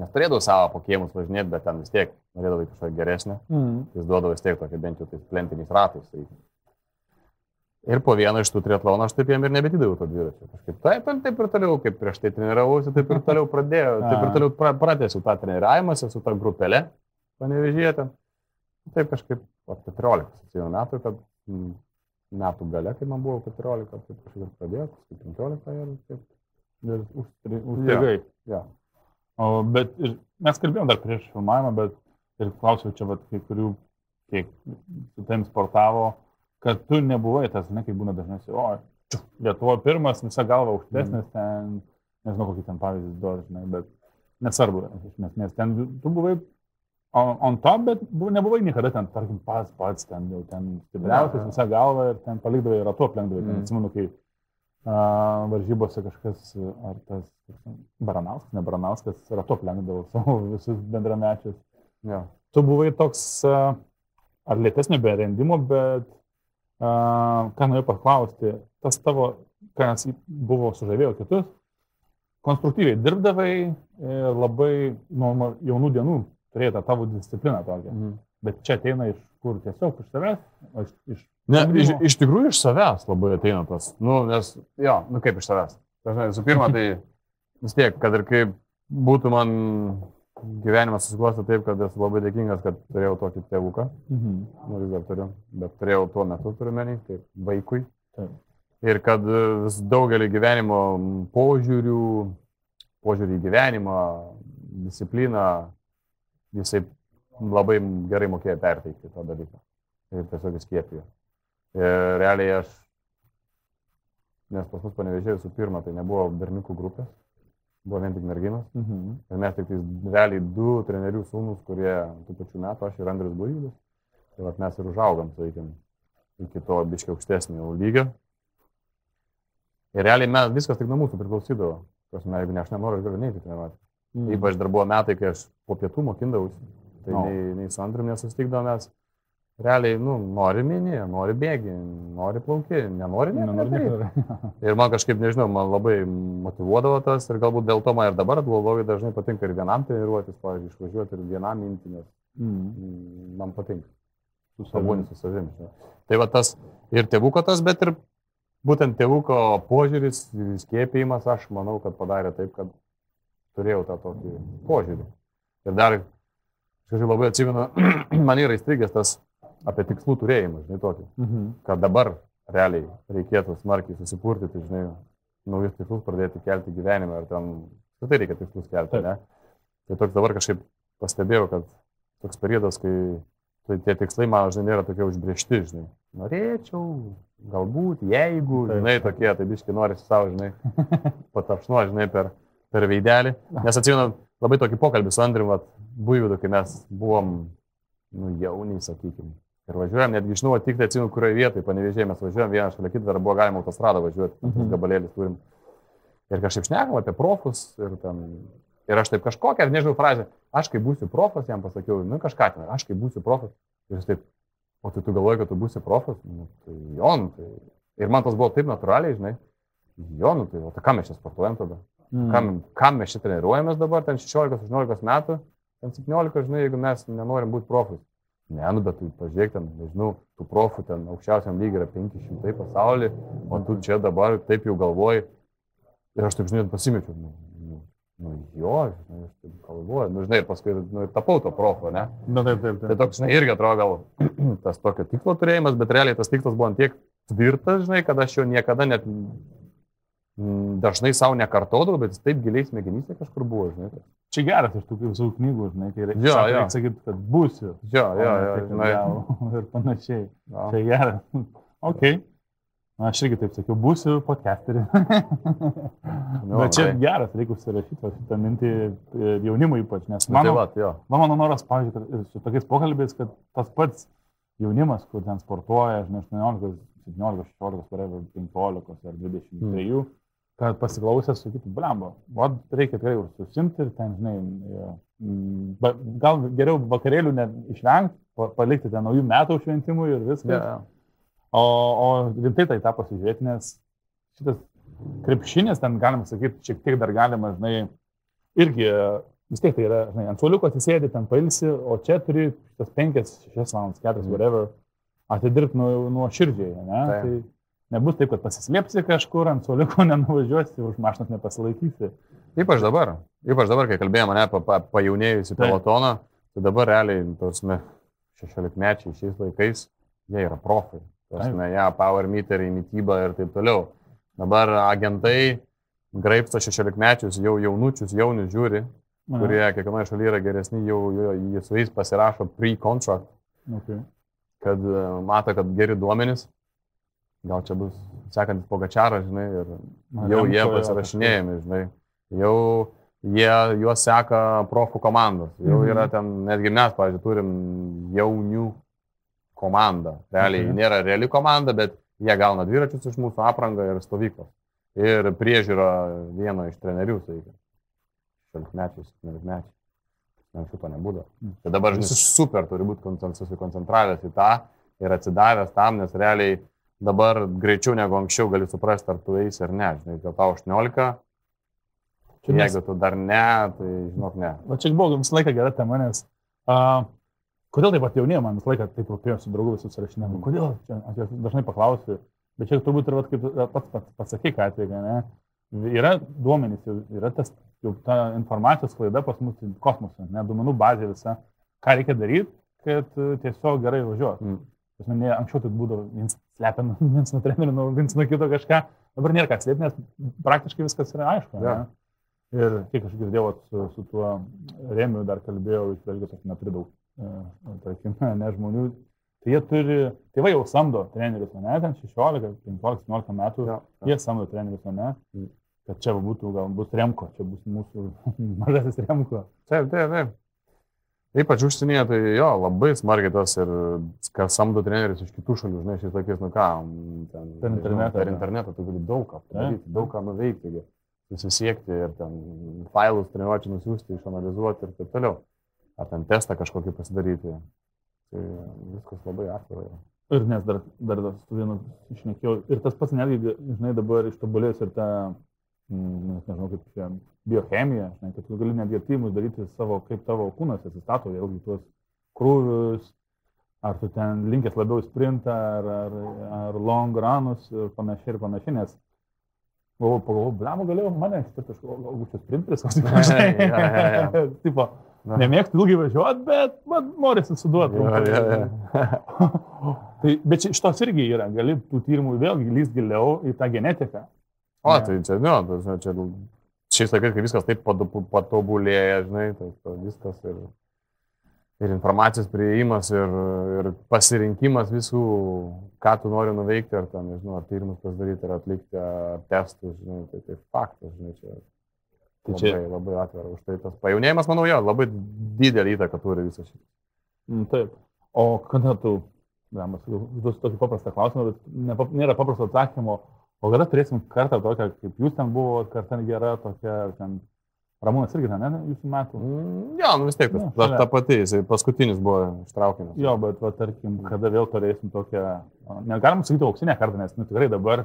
Nes turėdavau savo pokėjimus važinėti, bet ten vis tiek norėdavau kažką geresnį. Jis duodavo vis tiek tokį bent jau tais plentiniais ratais. Ir po vieną iš tų triatlonų aš taip jam ir nebetidavau to dviračio. Kažkaip taip ir toliau, kaip prieš tai treniravausi, taip ir toliau pradėjau, taip ir toliau pratęsiu tą treniravimąsi su tą grupelę Panevėžyje ten. Taip kažkaip 14 metų, kad metų gale, kai man buvo 14, taip kažkaip pradėjau, paskui 15 ir taip. Užstrigai. Ja. Bet ir mes kalbėjom dar prieš filmavimą, bet ir klausiau čia, kai kurių, kiek su tam sportavo, kad tu nebuvai tas, ne, kaip būna dažniausiai, Lietuvo pirmas, visa galva aukštesnis, ten, nežinau, kokį ten pavyzdys duoda, žinai, bet nesvarbu, nes ten tu buvai on top, bet nebuvai niekada ten, tarkim, pats ten, jau ten stipriausias, visa galva ir ten palikdavai ratu aplenkdavai, ten atsimenu, kai varžybose kažkas, ar tas Baranauskas, ratu aplenkdavo savo visus bendramečius. Ja. Tu buvai toks ar lėtesnio berendimo, bet ką noriu paklausti, tas tavo, kas buvo sužavėjo kitus, konstruktyviai dirbdavai, labai nuo jaunų dienų turėjai tą tavo discipliną tokią. Bet čia ateina iš kur, tiesiog iš savęs? Iš tikrųjų iš savęs labai ateina tas. Nes, kaip iš savęs. Visų pirma, tai vis tiek, kad ir kaip būtų man gyvenimas susiklosto taip, kad esu labai dėkingas, kad turėjau tokį tėvuką. Vis dar turiu, bet turėjau tuo metu, turiu menį, kaip vaikui. Ir kad vis daugelį gyvenimo požiūrį į gyvenimą, discipliną, jisai labai gerai mokėjo perteikti tą dalyką. Ir tiesiog įskiepijo. Ir realiai nes pas mus Panevėžyje visų pirma, tai nebuvo berniukų grupės, buvo vien tik merginos. Ir mes tik realiai 2 trenerių sūnus, kurie tų pačių metų, aš ir Andrius Buivydas. Tai mes ir užaugam, sakykim, iki to biškai aukštesnio lygio. Ir realiai viskas tik nuo mūsų priklausydavo. Jeigu aš nenoriu, aš galiu neiti treniruoti. Ypač dar buvo metai, kai aš po pietų mokindavausi. Tai nei su Andrium nesusitikdavomės. Realiai, nori mini, nori bėgi, nori plauki, nenori. Ir man kažkaip, nežinau, man labai motivuodavo tas ir galbūt dėl to man ir dabar labai dažnai patinka ir vienam treniruotis, pavyzdžiui, išvažiuoti ir vienam minti, nes man patinka. Pabūni su savimi. Tai va tas ir tėvuko tas, bet ir būtent tėvuko požiūris ir skiepijimas, aš manau, kad padarė taip, kad turėjau tą tokį požiūrį. Ir dar, kažkaip labai atsimenu, man yra įstrigęs tas apie tikslų turėjimą, žinai, tokį. Kad dabar realiai reikėtų smarkiai susipurtyti, žinai, naujus tikslus pradėti kelti gyvenimą ir ten, tai reikia tikslus kelti, ne? Tai toks dabar kažkaip pastebėjau, kad toks periodas, kai tie tikslai man, žinai, nėra tokie užbriežti, žinai. Norėčiau, galbūt, jeigu, žinai, tokie, tai biškai norisi savo, žinai, patapšnuo, žinai, per veidelį. Nes atsimenu labai tokį pokalbį su Andrium Buivydu, kai mes buvom, jauniai, sakykim. Ir važiuojam, netgi žinau, tik tai atsimenu, kurioje vietoje, Panevėžyje mes važiuojam vieną šalia kitą, dar buvo galima autostradą važiuoti, gabalėlis turim. Ir kažkaip šnekam apie profus ir aš taip kažkokią, nežinau, frazę, aš kai būsiu profas, jam pasakiau, kažką, aš kai būsiu profas. Ir jis taip, o tai tu galvoji, kad tu būsi profas? Tai. Ir man tas buvo taip natūraliai, žinai, tai o tai kam mes čia sportuojam tada? Kam mes čia treniruojamės dabar, ten 16-18 metų, ten 17, žinai, jeigu mes nenorim būti profus. Ne, bet tu pažiūrėk, ten, nežinau, tų profų ten aukščiausiam lygiai yra 500 pasaulyje, o tu čia dabar taip jau galvoji. Ir aš taip, žinai, pasimečiau. Žinai, aš taip galvoju. Žinai, ir paskui tapau to profo, ne? Taip. Tai toks, žinai, irgi atrodo gal tas tokio tikslo turėjimas, bet realiai tas tikslas buvo tiek tvirtas, žinai, kad aš jo niekada net dažnai savo nekartodavau, bet jis taip giliai smegenyse kažkur buvo, žinai. Čia geras iš tų visų knygų, žinai, kai reikia sakyti, kad būsiu. Žinai. Ir panašiai. Čia geras. Ok. Aš irgi taip sakiau, būsiu podcasterį. Bet čia geras, reikia užsirašyti šitą mintį jaunimui ypač, nes mano noras, pavyzdžiui, su tokiais pokalbės, kad tas pats jaunimas, kur ten sportuoja, žinai, 18, 17, 16, 15 ar 23, kad pasiklausęs sakytų, blemba, reikia tikrai susimti ir ten, žinai, gal geriau vakarėlių išvengti, palikti ten naujų metų šventimų ir viskas. O rimtai tai tą pasižiūrėti, nes šitas krepšinis, ten galima sakyti, šiek tiek dar galima, žinai, irgi vis tiek tai yra, žinai, ant suoliuko atsisėdi, ten pailsi, o čia turi šitas 5-6 valandas, 4, whatever, atidirbti nuo širdžiai, ne? Tai nebus taip, kad pasislėpsi kažkur, ant suoliuko nenuvažiuosi, už mašinas nepasilaikysi. Ypač dabar, kai kalbėjome apie pajaunėjusi pelotoną, tai dabar realiai, tosme, 16-mečiai šiais laikais, jie yra profai. Power meteriai, mityba ir taip toliau. Dabar agentai graibsto 16-mečius, jau jaunučius, jaunius žiūri kurie kiekvienoje šalyje yra geresni, jau su jais pasirašo pre-contract, kad mato, kad geri duomenys, gal čia bus sekantis Pogačaras, žinai, ir jau jie pasirašinėjami, žinai, jau juos seka profų komandos, jau yra ten, netgi mes, pavyzdžiui, turim jaunių komandą, realiai nėra reali komanda, bet jie gauna dviračius iš mūsų aprangą ir stovyklos. Ir priežiūro vieno iš trenerių, sakykime. 16-mečiai, 17-mečiai. Anksčiau to nebūdavo. Tai dabar žinai, super turi būti susikoncentravęs į tą ir atsidavęs tam, nes realiai dabar greičiau negu anksčiau gali suprasti, ar tu eisi ar ne. Žinai, dėl tau 18, jeigu tu dar ne, tai žinok ne. O čia buvo visą laiką gera tema, nes kodėl taip pat jaunėjai man visą laiką taip rūpėjo su draugu visus rašinėm? Kodėl? Čia, aš dažnai paklausiu, bet čia turbūt ir kaip pats pasakai, ką atveika, ne? Yra duomenys, yra jau ta informacijos klaida pas mus kosmose, ne, duomenų bazė visa, ką reikia daryti, kad tiesiog gerai važiuotų. Anksčiau tai būdavo viens slepia viens nuo trenerių, viens nuo kito kažką, dabar nėra ką slėpti, nes praktiškai viskas yra aišku. Ja. Ir kiek aš girdėjau su tuo Remiu dar kalbėjau, iš Belgijos aš neturiu daug, tarkim, ne žmonių, tai jie turi, tėvai jau samdo trenerius, ne, ten 16, 15, 17 metų, jie samdo trenerius, ne, kad čia būtų, gal bus Remko, čia bus mūsų mažasis Remko. Taip. Ypač užsienyje, tai jo, labai smarkiai tas ir kas samdo trenerius iš kitų šalių, žinai, šiais tokiais, nu ką, per internetą tu gali daug ką padaryti, daug ką nuveikti, susisiekti ir ten failus treniruočių nusiųsti, išanalizuoti ir taip toliau. Ar ten testą kažkokį pasidaryti. Tai viskas labai atvira. Ir nes dar su vienu išnekėjau, ir tas pats netgi, žinai, dabar ištobulės ir ta, nežinau, kaip čia, biochemija, žinai, kad tu gali netgi tyrimus daryti savo, kaip tavo kūnas atsistato, vėlgi tuos krūvius, ar tu ten linkęs labiau sprintą, ar long runus ir panašiai, nes pagalvoju, blemo galėjau mane, galbūt čia sprinteris, tipo, nemėgti ilgai važiuoti, bet norisi suduoti. Bet šitos irgi yra, gali tų tyrimų vėlgi lyst giliau į tą genetiką. O, tai čia, čia šiais laikais, kai viskas taip patobulėja, žinai, tai viskas ir informacijos priėjimas, ir pasirinkimas visų, ką tu nori nuveikti, ar ten, nežinau, ar tyrimus pasidaryti, ar atlikti, ar testus, žinai, tai faktas, žinai, čia labai atvira. Už tai tas pajaunėjimas, manau, jo, labai didelį įtaką turi visą šitą. Taip. O kada tu, užduosiu tokį paprastą klausimą, bet nėra paprasto atsakymo, o kada turėsim kartą tokią, kaip jūs ten buvo, kartą gera tokia, ten Ramūnas irgi ten, ne, jūsų metų? Jo, vis tiek, ta pati, jisai paskutinis buvo ištraukiamas. Jo, bet, tarkim, kada vėl turėsim tokią, negalim sakyti auksinę kartą, nes tikrai dabar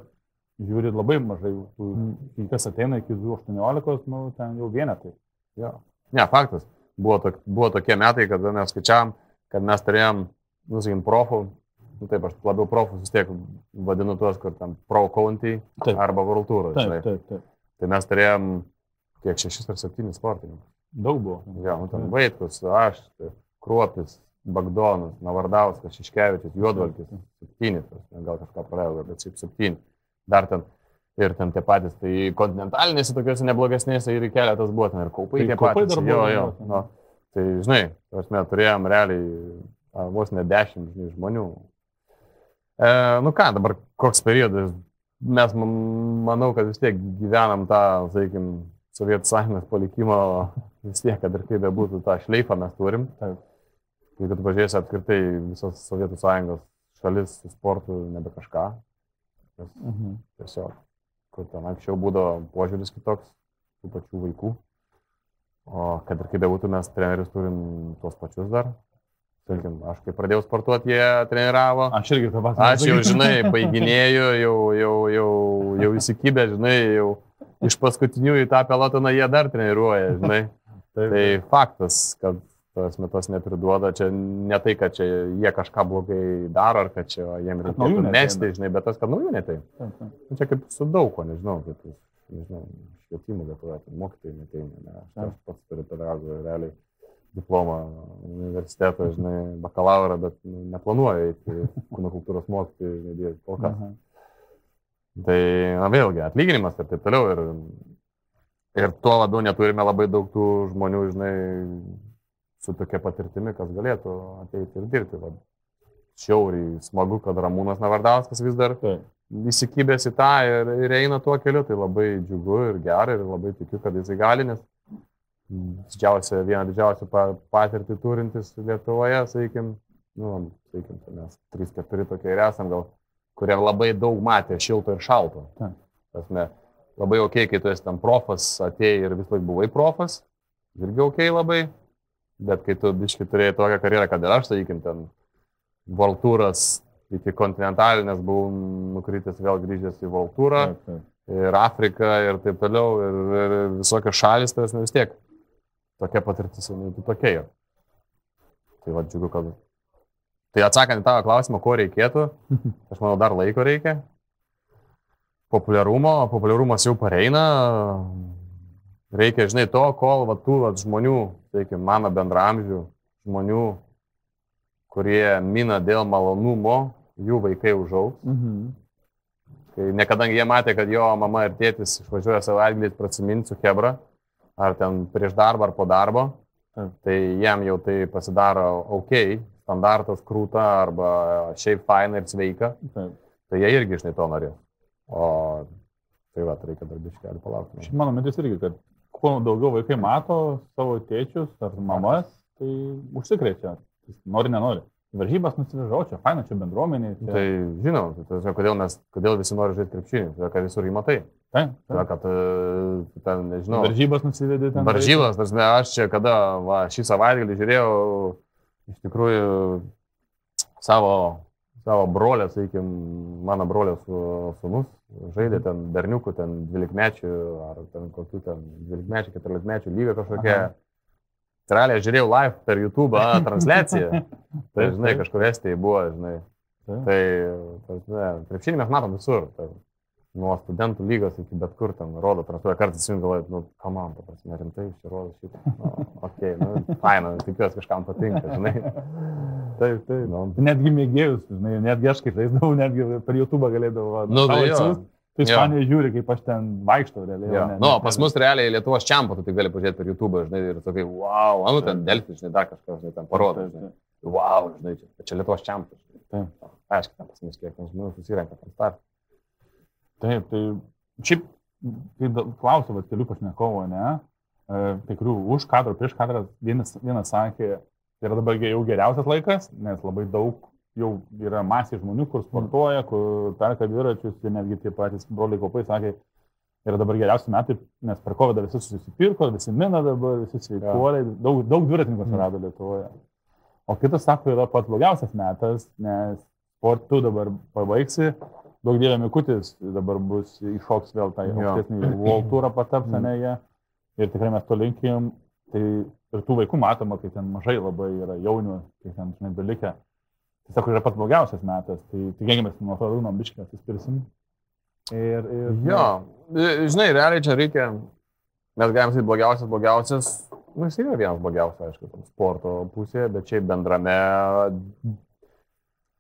žiūri labai mažai, kas ateina iki 18, ten jau vienetai. Jo. Ne, faktas, buvo tokie metai, kada mes skaičiavam, kad mes turėjom, sakykim, profų, taip, aš labiau profus vis tiek vadinu tuos, kur ten Pro County arba World Tour. Taip. Tai mes turėjom kiek 6 ar 7 sportininkus. Daug buvo. Ja, ten Vaitkus, aš, Kruopis, Bagdonas, Navardauskas, Šiškevičius, Juodvalkis, 7, gal kažką praėjo, bet 7. Dar ten, ir ten tie patys, tai kontinentalinėse tokiuose neblogesnėse ir keletas buvo ten, ir Kaupai tie patys. Jo. Tai, žinai, turėjom realiai vos ne 10 žmonių. Nu ką, dabar koks periodas, mes manau, kad vis tiek gyvenam tą, sakykim, Sovietų sąjungos palikimo, vis tiek, kad ir kaip bebūtų, tą šleifą mes turim. Jeigu tu pažiūrėsi apskritai visos Sovietų sąjungos šalis su sportu nebe kažką. Tiesiog, kur ten anksčiau būdavo požiūris kitoks, tų pačių vaikų. O kad ir kaip bebūtų, mes trenerius turim tuos pačius dar. Tarkim, aš kai pradėjau sportuoti, jie treniravo. Aš irgi tą patį. Aš jau, žinai, baiginėjau, jau įsikibę, žinai, jau iš paskutinių į tą pelotoną jie dar treniruoja, žinai. Tai faktas, kad tas nepriduoda, čia ne tai, kad čia jie kažką blogai daro, ar kad čia jiem reikėtų mesti, žinai, bet tas, kad naujų netai. Čia kaip su daug ko, nežinau, kaip, nežinau, švietimų Lietuvoje, mokytojai neteina, aš pats turiu pedagogų realiai diplomą universiteto, žinai, bakalaurą, bet neplanuoju eiti kūno kultūros mokytojai, žinai, kol kas. Tai, na vėlgi, atlyginimas ir taip toliau. Ir Ir tuo labiau neturime labai daug tų žmonių, žinai, su tokia patirtimi, kas galėtų ateiti ir dirbti. Va. Šiauriai smagu, kad Ramūnas Navardauskas vis dar įsikibęs į tą ir eina tuo keliu. Tai labai džiugu ir gerai ir labai tikiu, kad jisai gali, nes vieną didžiausią patirtį turintis Lietuvoje, sakykim, mes 3-4 tokie ir esam gal, kurie labai daug matė šilto ir šalto. Tasme, labai ok, kai tu esi tam profas, atėjai ir vis laik buvai profas, irgi ok labai, bet kai tu biškai turėjai tokią karjerą, kad ir aš, sakykim, ten World Touras iki kontinentalinės buvau nukritęs vėl grįžęs į World Tourą, ir Afriką, ir taip toliau, ir visokios šalis, tai vis tiek tokia patirtis, tai tokia yra. Tai va, džiugu, kad... Tai atsakant į tavo klausimą, ko reikėtų, aš manau, dar laiko reikia. Populiarumas jau pareina, reikia, žinai, to, kol va, tų va, žmonių, sakykim, mano bendramžių žmonių, kurie mina dėl malonumo, jų vaikai užaugs. Kadangi jie matė, kad jo mama ir tėtis išvažiuoja savaitgaliais prasiminti su chebra, ar ten prieš darbą, ar po darbo, tai jam jau tai pasidaro ok, standartas krūta, arba šiaip faina ir sveika, tai jie irgi, žinai, to norės. O tai va, reikia dar biškelį palaukti. Šiaip mano mintis irgi, kad kuo daugiau vaikai mato savo tėčius ar mamas, tai užsikrečia. Nori, nenori. Varžybas nusivežau, čia faina, čia bendruomenė. Čia... Tai žinom, kodėl visi nori žaisti krepšinį, todėl kad visur jį matai. Todėl kad, ten, nežinau. Varžybas nusivedė ten. Varžybas, aš čia kada šį savaitgalį žiūrėjau, iš tikrųjų, savo brolę, sakykim, mano brolio sūnus, žaidė ten berniukų, ten 12-mečių, ar ten kokių ten 12-mečių, 14-mečių lygą kažkokia. Realiai žiūrėjau live per YouTube transliaciją. Tai, žinai, kažkur Estijai buvo, žinai. Tai, krepšinį mes matom visur. Tai, nuo studentų lygos iki bet kur ten rodo, transliuoja kartais jums galvoja, nu, kamam, rimtai, čia rodo šitą. Okei, faina, tikiuosi kažkam patinka, žinai. Taip. Netgi mėgėjus, žinai, netgi aš kai žaisdavau, netgi per YouTube galėdavau. Tai Ispanija žiūri, kaip aš ten vaikštau realiai. Pas mus realiai Lietuvos čempą, tu tik gali pažiūrėti per YouTube, žinai, ir sakai, wow, ten Delfi, žinai, dar kažkas, žinai, ten parodo. Wow, žinai, čia Lietuvos čempas. Aišku, ten pas mus kiek žmonių susirenka tam startą. Taip, tai šiaip, kai klausiu, kelių pašnekovo, ne, kai kurių už kadro, prieš kadrą, vienas sakė, yra dabar jau geriausias laikas, nes labai daug jau yra masė žmonių, kur sportuoja, kur perka dviračius, ir netgi tie patys broliai kopai sakė, yra dabar geriausi metai, nes per COVID visi susipirko, visi mina dabar, visi sveikuoliai, daug dviratininkų atsirado Lietuvoje. O kitas sako, yra pats blogiausias metas, nes sportu dabar pabaigsi, daug dievė Mikutis dabar bus iššoks vėl tą aukštesnį World Tourą pataps, ne, ir tikrai mes to linkim, tai ir tų vaikų matoma, kai ten mažai labai yra jaunių, kai ten, žinai, dalykę. Tai sako, yra pats blogiausias metas, tai tikėkimės nuo to rūno biškį atsispirsim. Jo, žinai, realiai čia reikia, mes galim sakyti blogiausias, jis yra vienas blogiausias, aišku, sporto pusėje, bet šiaip bendrame,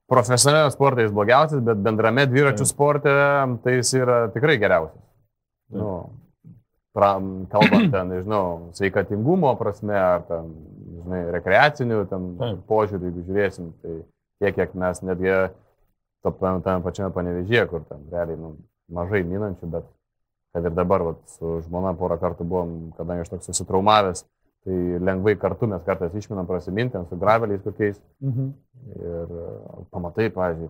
profesionalio sporte jis blogiausias, bet bendrame dviračių sporte tai jis yra tikrai geriausias. Kalbant ten, nežinau, sveikatingumo prasme, ar ten, žinai, rekreacinių ten požiūrį, jeigu žiūrėsim, tai kiek mes netgi tam pačiame Panevėžyje, kur ten realiai mažai minančių, bet kad ir dabar su žmona porą kartų buvom, kadangi aš toks susitraumavęs, tai lengvai kartu mes kartais išminam prasiminti, su graveliais kokiais. Ir pamatai, pavyzdžiui,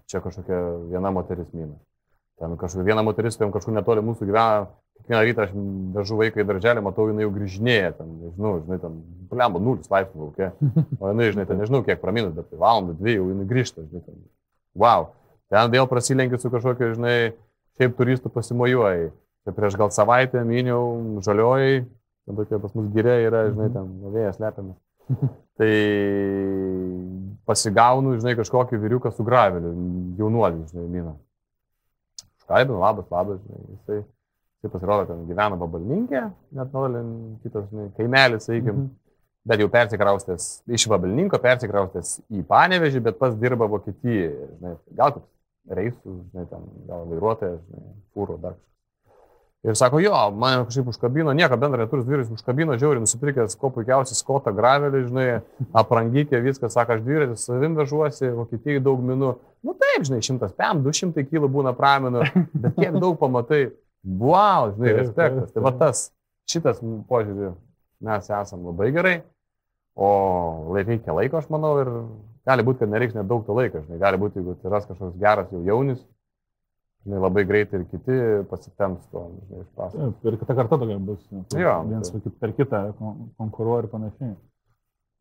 čia kažkokia viena moteris mina. Ten kažkokia viena moteris, ten kažkur netoli mūsų gyvena, kiekvieną rytą aš vežu vaiką į darželį, matau, jinai jau grįžinėja, ten, nežinau, žinai, ten, blemba, 0 laipsnių lauke. O jinai, žinai, ten, nežinau, kiek praminus, bet valandą, 2 jau jinai grįžta, žinai, ten. Wow. Ten vėl prasilenki su kažkokiu, žinai, šiaip turistų pasimojuoji. Tai prieš gal savaitę miniau žaliojai, ten tokia pas mus giria yra, žinai, ten vėjas lepiamas. Tai pasigaunu, žinai, kažkokį vyriuką su graveliu, jaunuolį, žinai, mina. Škaibinu, labas, žinai, jisai pasirodo, ten gyvena Vabalninkė, net nolin kitas, žinai, kaimelis, sakykim, bet jau persikraustęs, iš Vabalninko persikraustęs į Panevėžį, bet pas dirba Vokietijoje, žinai, gal koks reisų, žinai, ten, gal vairuotojas, žinai, fūro dar kažkas. Ir sako, jo, mane kažkaip užkabino, nieko bendra neturi dviratis, užkabino, žiauriai nusipirkęs, ko puikiausiai Skotą gravelį, žinai, aprangykė, viskas, sako, aš dviratis savim vežuosi, Vokietijai daug minų. Nu taip, žinai, 100 pėm, 200 kg būna praminų, bet kiek daug pamatai, wow, žinai, respektas. Tai va šitas požiūrį mes esam labai gerai, o reikia laiko, aš manau, ir gali būti, kad nereiks net daug to laiko, žinai, gali būti, jeigu atsiras kažkoks geras jau jaunis, žinai, labai greitai ir kiti pasitemps to, žinai, iš pasakos. Ir kita karta tokia bus, vienas per kitą konkuruoja ir panašiai.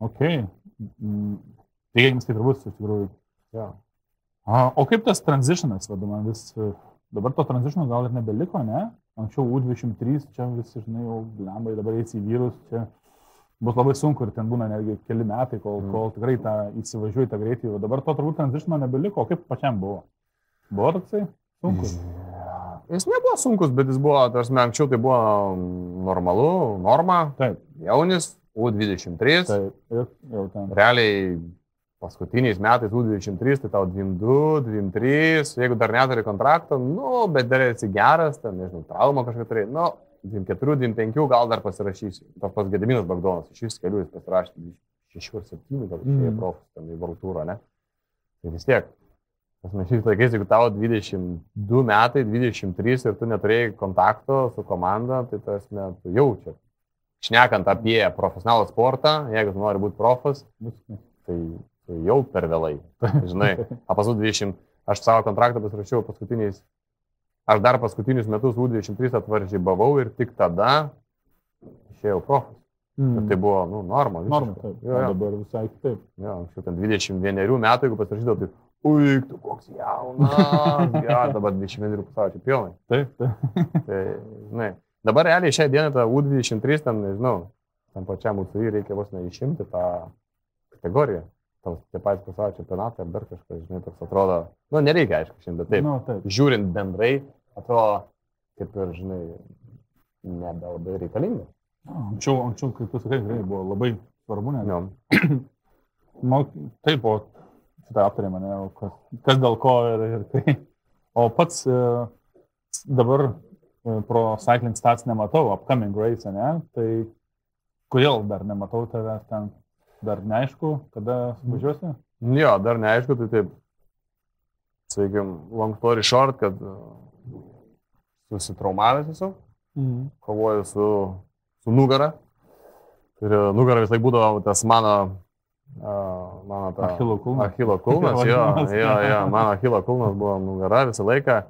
Ok, tikėkime, kaip ir bus, iš tikrųjų. Ja. O kaip tas transitionas, vadama, dabar to transitiono gal ir nebeliko, ne? Anksčiau U23, čia visi, žinai, jau blembai, dabar eis į vyrus, čia bus labai sunku ir ten būna netgi keli metai, kol tikrai įsivažiuoji tą greitį, o dabar to turbūt transitiono nebeliko, o kaip pačiam buvo? Buvo toksai sunkus? Jis nebuvo sunkus, bet jis buvo, tarsi anksčiau tai buvo normalu, norma, taip. Jaunis, U23, taip, jau ten. Realiai paskutiniais metais U23, tai tau 22, 23, jeigu dar neturi kontrakto, nu, bet dar esi geras, ten, nežinau, traumą kažką turėjai, nu, 24, 25 gal dar pasirašysi. Tas pas Gediminas Bagdonas, iš vis kelių jis pasirašė 6 ar 7, gal išėjo profus ten į World ne? Tai vis tiek, šiais laikais, jeigu tavo 22 metai, 23 ir tu neturėjai kontakto su komanda, tai tas net jaučia. Šnekant apie profesionalų sportą, jeigu tu nori būti profas, tai jau per vėlai. Žinai, pasu 20, aš savo kontraktą pasirašiau paskutiniais. Aš dar paskutinius metus U23 atvaržybavau ir tik tada išėjau profas. Ir tai buvo, nu, norma. Norma, taip. Jo. Dabar visai kitaip. Jo, anksčiau ten 21 metų, jeigu pasirašydavau, tai, ui, tu koks jaunas. Ja, dabar 21 pasaulio čempionai. Taip. Tai, žinai, dabar realiai šią dieną tą U23, ten, nežinau, tam pačiam UCI reikia vos neišimti tą kategoriją. Tie patys pasaulio čempionatai ar dar kažkas, žinai, toks atrodo, nu, nereikia, aišku, šiandien, taip. Nu, taip. Žiūrint bendrai, atrodo, kaip ir, žinai, nebelabai reikalinga. Anksčiau, kaip tu sakai, buvo labai svarbu, ne? No. Nu, taip, o šitą aptarė mane, kas dėl ko ir kai. O pats dabar pro Cycling Stats nematau, upcoming race, ne? Tai kodėl dar nematau tavęs ten? Dar neaišku, kada važiuosi? Jo, dar neaišku, tai taip, sakykim, long story short, kad susitraumavęs esu, kovoju su nugara. Ir nugara visai būdavo tas mano Achilo kulnas. Achilo kulnas, jo, mano Achilo kulnas buvo nugara visą laiką.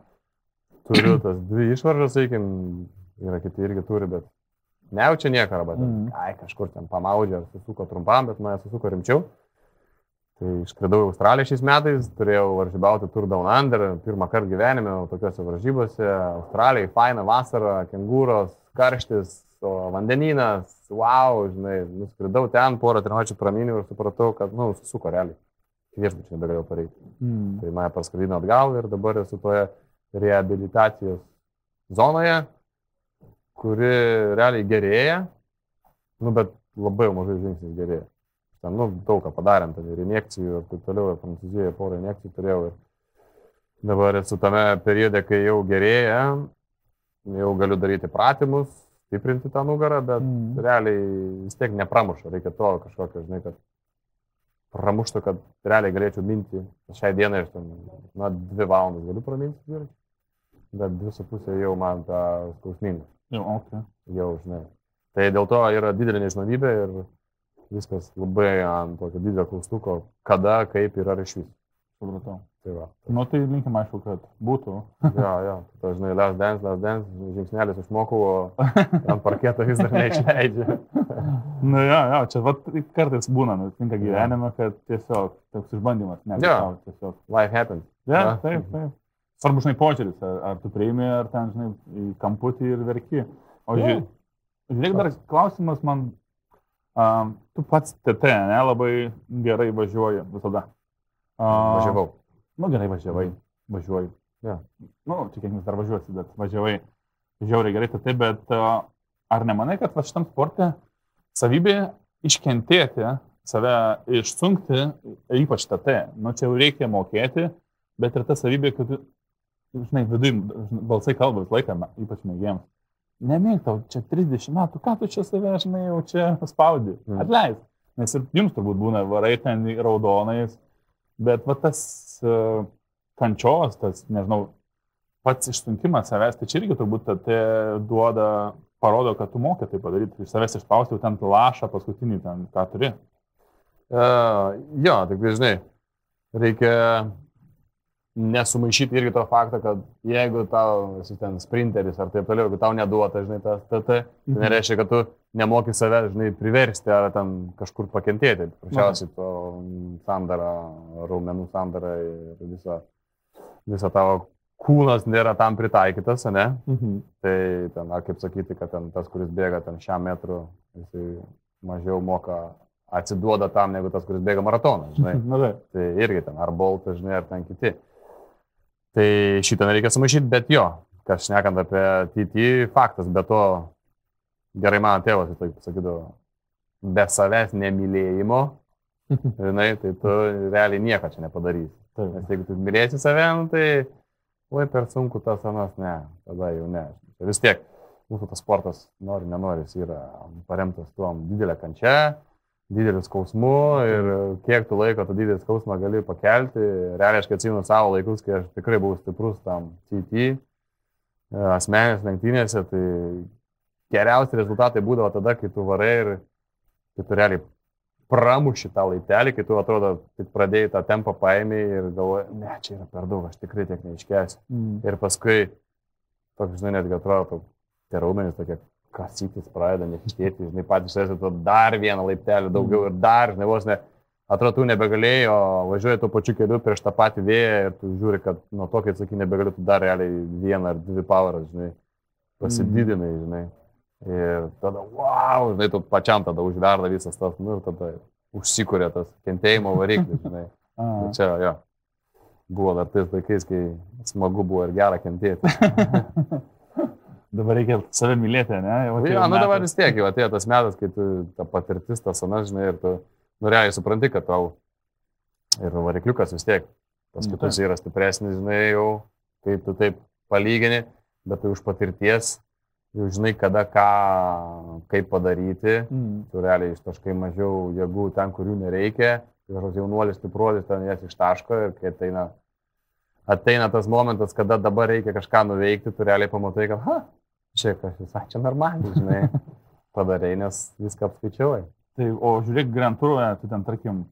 Turiu tas 2 išvaržas, sakykim, yra kiti irgi turi, bet nejaučia nieko, arba kažkur ten pamaudžia, ar susuko trumpam, bet mane susuko rimčiau. Tai išskridau į Australiją šiais metais, turėjau varžybauti Tour Down Under, pirmą kartą gyvenime, tokiuose varžybose. Australijai, faina vasara, kengūros, karštis, vandenynas, wow, žinai, nuskridau ten, porą treniruočių praminių ir supratau, kad, nu, susuko realiai. Viešbučiai nebegalėjau pareiti. Tai mane paskridino atgal ir dabar esu toje reabilitacijos zonoje, kuri realiai gerėja, nu, bet labai mažai žingsnis gerėja. Ten, nu, daug ką padarėm, ten ir injekcijų ir taip toliau, ir Prancūzijoje porą injekcijų turėjau. Ir dabar esu tame periode, kai jau gerėja, jau galiu daryti pratimus, stiprinti tą nugarą, bet realiai vis tiek nepramuša, reikia to kažkokio, žinai, kad pramuštų, kad realiai galėčiau minti. Šiai dienai aš ten, 2 valandas galiu praminti, bet 2,5 jau man tą skausmingas. Jau, žinai. Tai dėl to yra didelė nežinomybė ir viskas labai ant tokio didelio klaustuko, kada, kaip ir ar iš vis. Supratau. Tai va. Nu, tai linkim aišku, kad būtų. Jo. Tai, žinai, last dance, žingsnelis išmokau, o ant parketo vis dar neišleidžia. Nu, jo, čia vat kartais būna, nutinka gyvenime, kad tiesiog toks išbandymas. Tiesiog. Life happens. Ja, taip. Svarbu, žinai, požiūris, ar tu priimi, ar ten, žinai, į kamputį ir verki. O žiūrėk, dar klausimas man, tu pats TT, ne, labai gerai važiuoji visada. Važiavau. Nu, gerai važiuoju. Ja. Nu, čia kiek dar važiuosi, bet važiavai žiauriai gerai TT, bet ar nemanai, kad va šitam sporte savybė iškentėti, save išsunkti, ypač TT, nu, čia jau reikia mokėti, bet ir ta savybė, kad žinai, vidui balsai kalba visą laiką, ypač mėgėjams. nemėg tau, čia 30 metų, ką tu čia save, žinai, jau čia spaudi, atleis. Nes ir jums turbūt būna varai ten raudonais, bet va tas kančios, tas, nežinau, pats išsunkimas savęs, tai čia irgi turbūt tai duoda, parodo, kad tu moki tai padaryti, iš savęs išspausti jau ten lašą paskutinį, ten, ką turi. Jo, tik žinai, reikia nesumaišyti irgi to faktą, kad jeigu tau esi ten sprinteris ar taip toliau, jeigu tau neduota, žinai, tas TT, tai nereiškia, kad tu nemoki save, žinai, priversti ar ten kažkur pakentėti. Prašiausiai to sandarą, raumenų sandarą ir visą tavo kūnas nėra tam pritaikytas, ne? Tai ten, kaip sakyti, kad ten tas, kuris bėga ten 100 metrų, jisai mažiau moka atsiduoda tam, negu tas, kuris bėga maratoną, žinai. Tai irgi ten, ar boltas, žinai, ar ten kiti. Tai šitą nereikia sumaišyti, bet jo, kas šnekant apie TT, faktas, be to, gerai mano tėvas, tai sakydavo, be savęs nemylėjimo, žinai, tai tu realiai nieko čia nepadarysi. Nes jeigu tu mylėsi save, tai oi per sunku tas anas, ne, tada jau ne. Vis tiek, mūsų tas sportas, nori, nenori, jis yra paremtas tuom didelę kančią, dideliu skausmu ir kiek tu laiko tą didelį skausmą gali pakelti. Realiai aš atsimenu savo laikus, kai aš tikrai buvau stiprus tam CT, asmenės lenktynėse, tai geriausi rezultatai būdavo tada, kai tu varai ir kai tu realiai pramuši tą laiptelį, kai tu atrodo, tik pradėjai tą tempą paėmė ir galvoji, ne, čia yra per daug, aš tikrai tiek neiškęsiu. Ir paskui, toks, žinai, netgi atrodo, tie raumenys tokie kasytis pradeda nekštėti, žinai, patys esi to dar vieną laiptelį daugiau ir dar, žinai, vos ne, atrodo, tu nebegalėjai, o važiuoji tuo pačiu keliu prieš tą patį vėją ir tu žiūri, kad nuo to, kai sakai, nebegali, tu dar realiai 1 ar 2 poweras, žinai, pasididinai, žinai. Ir tada, wow, žinai, tu pačiam tada užverda visas tas, nu ir tada užsikūrė tas kentėjimo variklis, žinai. Ir čia, jo, buvo dar tais laikais, kai smagu buvo ir gera kentėti. Dabar reikia save mylėti, ne? Ja, nu dabar vis tiek, jau atėjo tas metas, kai tu ta patirtis, tas anas, žinai, ir tu realiai supranti, kad tau ir varikliukas vis tiek, pas kitus yra stipresnis, žinai, jau, kai tu taip palygini, bet tu už patirties jau žinai, kada ką, kaip padaryti, tu realiai ištaškai mažiau jėgų ten, kurių nereikia, kažkoks jaunuolis, stipruolis, ten jas ištaško ir kai ateina tas momentas, kada dabar reikia kažką nuveikti, tu realiai pamatai, kad, čia visai čia normaliai, žinai, padarai, nes viską apskaičiuoji. Tai, o žiūrėk, Grand Touroje, tu ten, tarkim,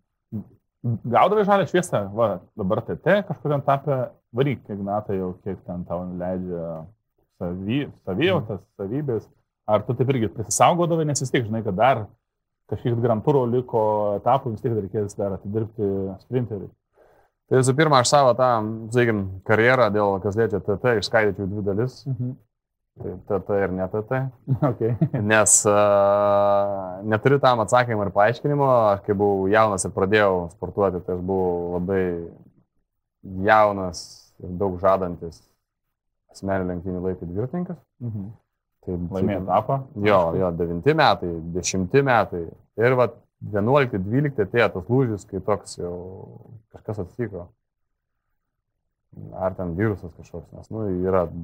gaudavai žalią šviesą, va, dabar TT kažkuriam tapę, varyk, Ignatai, jau kiek ten tau leidžia savijautas, savybės, ar tu taip irgi prisisaugodavai, nes vis tiek žinai, kad dar kažkiek Grand Touro liko etapų, vis tiek reikės dar atidirbti sprinterį. Tai visų pirma, aš savo tą, sakykim, karjerą dėl kas liečia TT išskaidyčiau 2 dalis. Tai TT ir ne TT. Okay. Nes neturiu tam atsakymą ir paaiškinimo. Aš kai buvau jaunas ir pradėjau sportuoti, tai aš buvau labai jaunas ir daug žadantis asmeninių lenktynių laikų dviratininkas. Tai laimėjo etapą? Jo, 9 metai, 10 metai. Ir va 11-12 atėjo tas lūžis, kai toks jau kažkas atsitiko. Ar ten virusas kažkoks, nes, nu,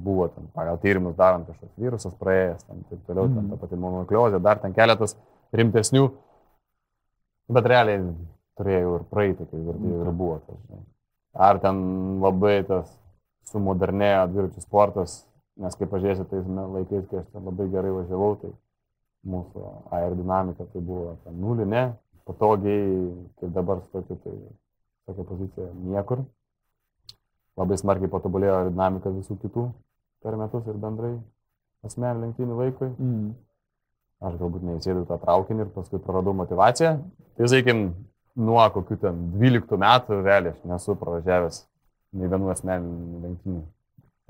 buvo ten, pagal tyrimus darant kažkoks virusas praėjęs, ten taip toliau, ten ta pati monokliozė, dar ten keletas rimtesnių, bet realiai turėjau ir praeitį, kai ir buvo tas, žinai. Ar ten labai tas sumodernėjo dviračių sportas, nes kaip pažiūrėsi tais laikais, kai aš ten labai gerai važiavau, tai mūsų aerodinamika tai buvo ten nulinė, patogiai, kaip dabar stokiu, tai tokia pozicija niekur. Labai smarkiai patobulėjo aerodinamika visų kitų per metus ir bendrai asmeninių lenktynių laikui. Aš galbūt neįsėdau tą traukinį ir paskui praradau motivaciją. Tai, sakykim, nuo kokių ten 12 metų realiai aš nesu pravažiavęs nei vienų asmeninių lenktynių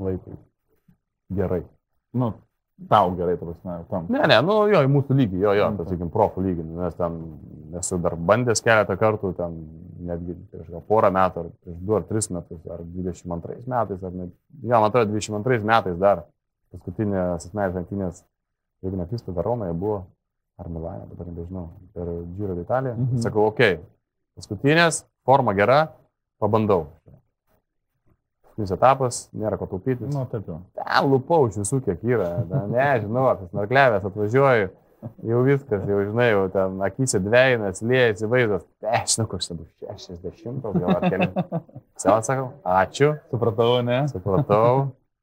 laikui. Gerai. Nu, tau gerai, ta prasme, tam. Ne, nu jo, į mūsų lygį, tai, sakykim, profų lygį, nes ten esu dar bandęs keletą kartų, ten netgi prieš porą metų, ar prieš 2 ar 3 metus, ar 22 metais, ar net, man atrodo, 22 metais dar paskutinės asmenės lenktynės, jeigu neklystu, Veronoje buvo, ar Milane, dabar nebežinau, per Giro d'Italiją. Sakau, paskutinės, forma gera, pabandau. Paskutinis etapas, nėra ko taupyti. Nu, taip jau. Ten lupau iš visų, kiek yra. Nežinau, tas narklevės atvažiuoju, jau viskas, jau žinai, jau ten akysi dveinas, liejasi vaizdas. Žinau, koks čia bus 60, gal ar keli. Savo sakau, ačiū. Supratau, ne? Supratau.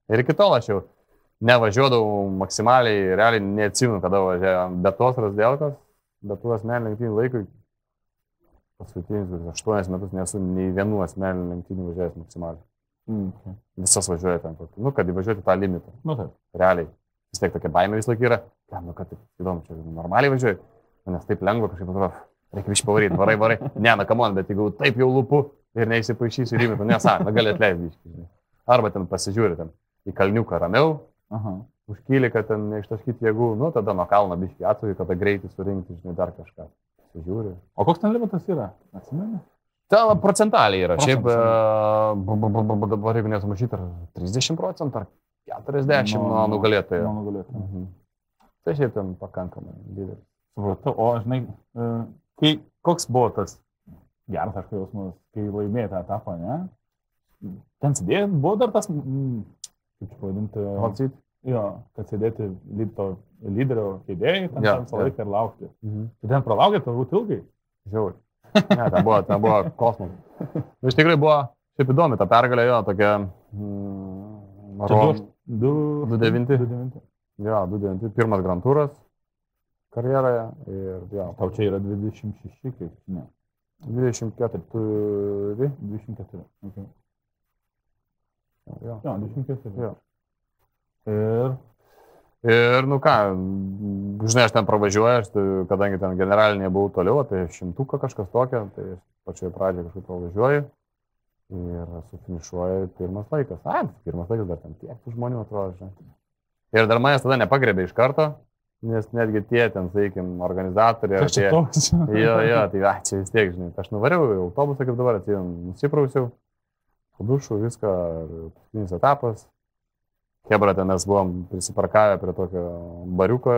Ir iki tol aš jau nevažiuodavau maksimaliai, realiai neatsimenu, kada važiavau. Bet tos rasdėlkos, bet tų asmeninių lenktynių laikui, paskutinius 8 metus nesu nei vienų asmeninių lenktynių važiavęs maksimaliai. Okay. Visas važiuoja ten, nu, kad įvažiuoti tą limitą. Nu, taip. Realiai. Vis tiek tokia baimė vis laik yra. Nu, kad taip įdomu, čia normaliai važiuoji. Nes taip lengva kažkaip atrodo, reikia iš pavaryti, varai. Ne, na, kamon, bet jeigu taip jau lupu ir neįsipaišysiu limitą, nesąk, gali atleisti biškį. Arba ten pasižiūri ten į kalniuką ramiau, užkyli, kad ten neištaškyti jėgų, nu, tada nuo kalno biškį atsuki, kada greitai surinkti, žinai, dar kažką. Pasižiūri. O koks ten limitas yra? Atsimeni? Ta procentaliai yra. Šiaip dabar, jeigu nesumušyti, ar 30% ar 40% nuo nugalėtojo. Nuo nugalėtojo. Tai šiaip ten pakankamai didelis. Supratau, o žinai, koks buvo tas geras, aišku, jausmas, kai laimėjai tą etapą, ne? Ten sėdėjai, buvo dar tas, kaip čia pavadinti, Hotseat? Jo, kad sėdėti lyderio kėdėjai, ten visą laiką ir laukti. Tu ten pralaukė, turbūt ilgai? Žiauri. Ne, ten buvo kosmos. Iš tikrųjų buvo šiaip įdomi ta pergalė, jo, tokia... 2-9. Jo, 2-9. Pirmas Grand Touras karjeroje. Ir, jo, tau čia yra 26, kaip ne? 24 turi. 24. Okay. Jo, 24. Jo. Ir, nu ką, žinai, aš ten pravažiuoju, kadangi ten generalinėje buvau toliau, apie 100 kažkas tokio, tai pačioje pradžioje kažkaip pravažiuoju ir sufinišuoju pirmas laikas. Pirmas laikas dar ten tiek tų žmonių atrodo, žinai. Ir dar manęs tada nepagrebė iš karto, nes netgi tie ten, sakykim, organizatoriai. Aš čia toks. Jo, tai čia vis tiek, žinai, aš nuvariau į autobusą, kaip dabar atėjom, nusiprausiau, padušau viską, paskutinis etapas. Hebra, ten mes buvom prisiparkavę prie tokio bariuko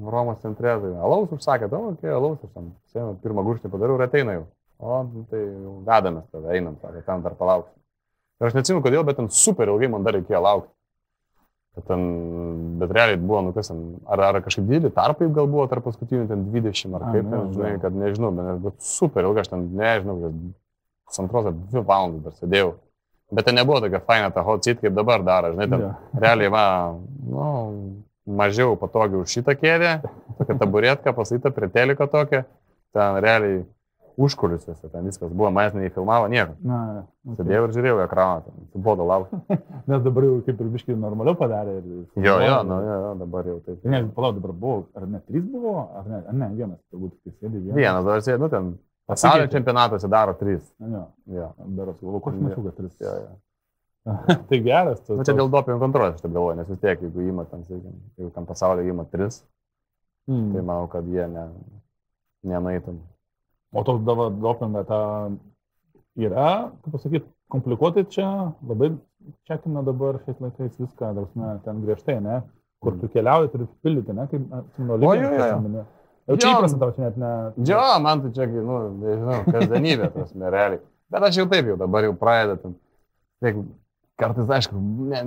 Romos centre, tai alaus užsakė, alaus, aš ten pirmą gurštį padariau ir ateina jau. O, tai jau vedamės tada, einam, ten dar palauksim. Ir aš neatsimenu kodėl, bet ten super ilgai man dar reikėjo laukti. Bet realiai buvo, nu kas ten, ar kažkaip didelį tarpai gal buvo tarp paskutinių ten 20 ar kaip, žinai, kad nežinau, bet super ilgai, aš ten nežinau, 1,5-2 valandų dar sėdėjau. Bet ten nebuvo tokia faina ta hot seat, kaip dabar daro, žinai, ten realiai mažiau patogiai už šitą kėdę, tokia taburetka pasakyta prie teliko tokia, ten realiai užkulisiuose, ten viskas buvo, manęs neįfilmavo nieko. Sėdėjau ir žiūrėjau ekraną, ten subodo laukti. Nes dabar jau kaip ir biškai normaliau padarė. Jo, dabar jau taip. Ne, palauk, dabar buvo, ar ne 3 buvo, ar ne, vienas, turbūt, kai sėdė vienas. Vienas, dabar sėdė, nu ten. Pasaulio čempionatuose daro 3. Jo, daros, koks mačiau, kad 3. Tai geras. Nu, čia dėl dopingo kontrolės, aš taip galvoju, nes vis tiek, jeigu įma, jeigu tam pasaulio įma 3, tai manau, kad jie nenaitum. O toks dopingą tą yra, kaip pasakyti, komplikuoti čia, labai čekina dabar šiais laikais viską, ten griežtai, ne? Kur tu keliauji, turi pildyti, ne? Kaip atsimenu, Olimpijos. Jau čia įprasta tau čia net ne... Jo, man tai čia, nu, nežinau, kasdienybė, prasme, realiai. Bet aš jau taip jau dabar jau pradedu. Kartais, aišku,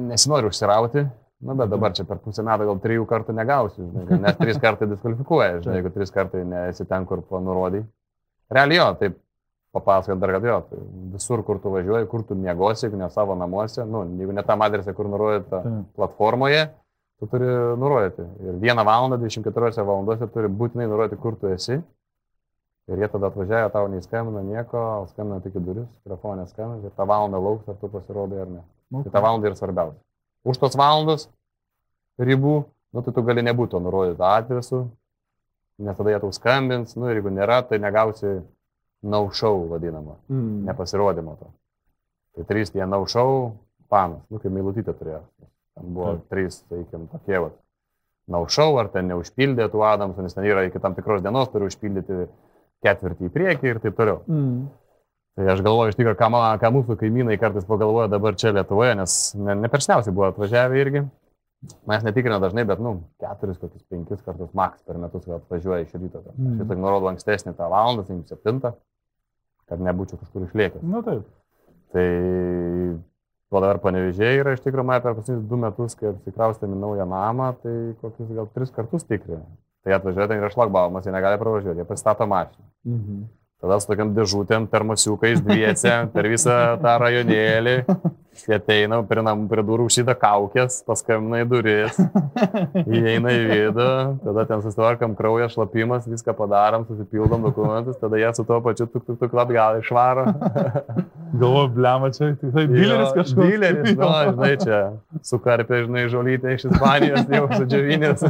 nesinori užsirauti, nu, bet dabar čia per pusę metų gal 3 kartų negausiu, žinai, nes 3 kartai diskvalifikuoja, žinai, jeigu 3 kartai nesi ten, kur nurodai. Realiai jo, taip papasakot dar, kad jo, tai visur, kur tu važiuoji, kur tu miegosi, jeigu ne savo namuose, nu, jeigu ne tam adrese, kur nurodyta platformoje, tu turi nurodyti. Ir 1 valandą 24 valandose turi būtinai nurodyti, kur tu esi. Ir jie tada atvažiavę, tau neįskambina nieko, skambina tik į duris, telefonė skambina ir tą valandą lauks, ar tu pasirodai ar ne. Tai tą valandą yra svarbiausia. Už tos valandos ribų, nu, tai tu gali nebūti nurodyti adresu, nes tada jie tau skambins, nu, ir jeigu nėra, tai negausi no-show vadinamą, nepasirodymo to. Tai 3 tie no-show panas, nu, kaip Meilutytė turėjo. Ten buvo 3, sakykim, tokie, no-show, ar ten neužpildė tų Adamsų, nes ten yra iki tam tikros dienos, turi užpildyti 4 į priekį ir taip toliau. Tai aš galvoju, iš tikrųjų, ką mūsų kaimynai kartais pagalvoja dabar čia Lietuvoje, nes ne per seniausiai buvo atvažiavę irgi. Mes netikrina dažnai, bet, 4-5 kartus maks per metus atvažiuoja iš ryto. Šitą nurodau ankstesnį tą valandą, 7, kad nebūčiau kažkur išlėkęs. Nu taip. Tai O dabar Panevėžėje yra iš tikrųjų per paskutinius 2 metus, kai apsikraustėme naują namą, tai kokius gal 3 kartus tikri. Tai atvažiuoja, ten yra šlagbaumas, jie negali pravažiuoti, jie pasistato mašiną. Tada su tokiam dėžutėm, termosiukais, dviese, per visą tą rajonėlį. Jie ateina, prie durų užsida kaukės, paskambina į duris, įeina į vidų, tada ten susitvarkam kraują, šlapimas, viską padarom, susipildom dokumentus, tada jie su tuo pačiu tuk atgal išvaro. Galvoju, blema, čia tai dileris kažkoks. Dileris, no, žinai, čia sukarpė, žinai, žolytė iš Ispanijos, jau sudžiavinės,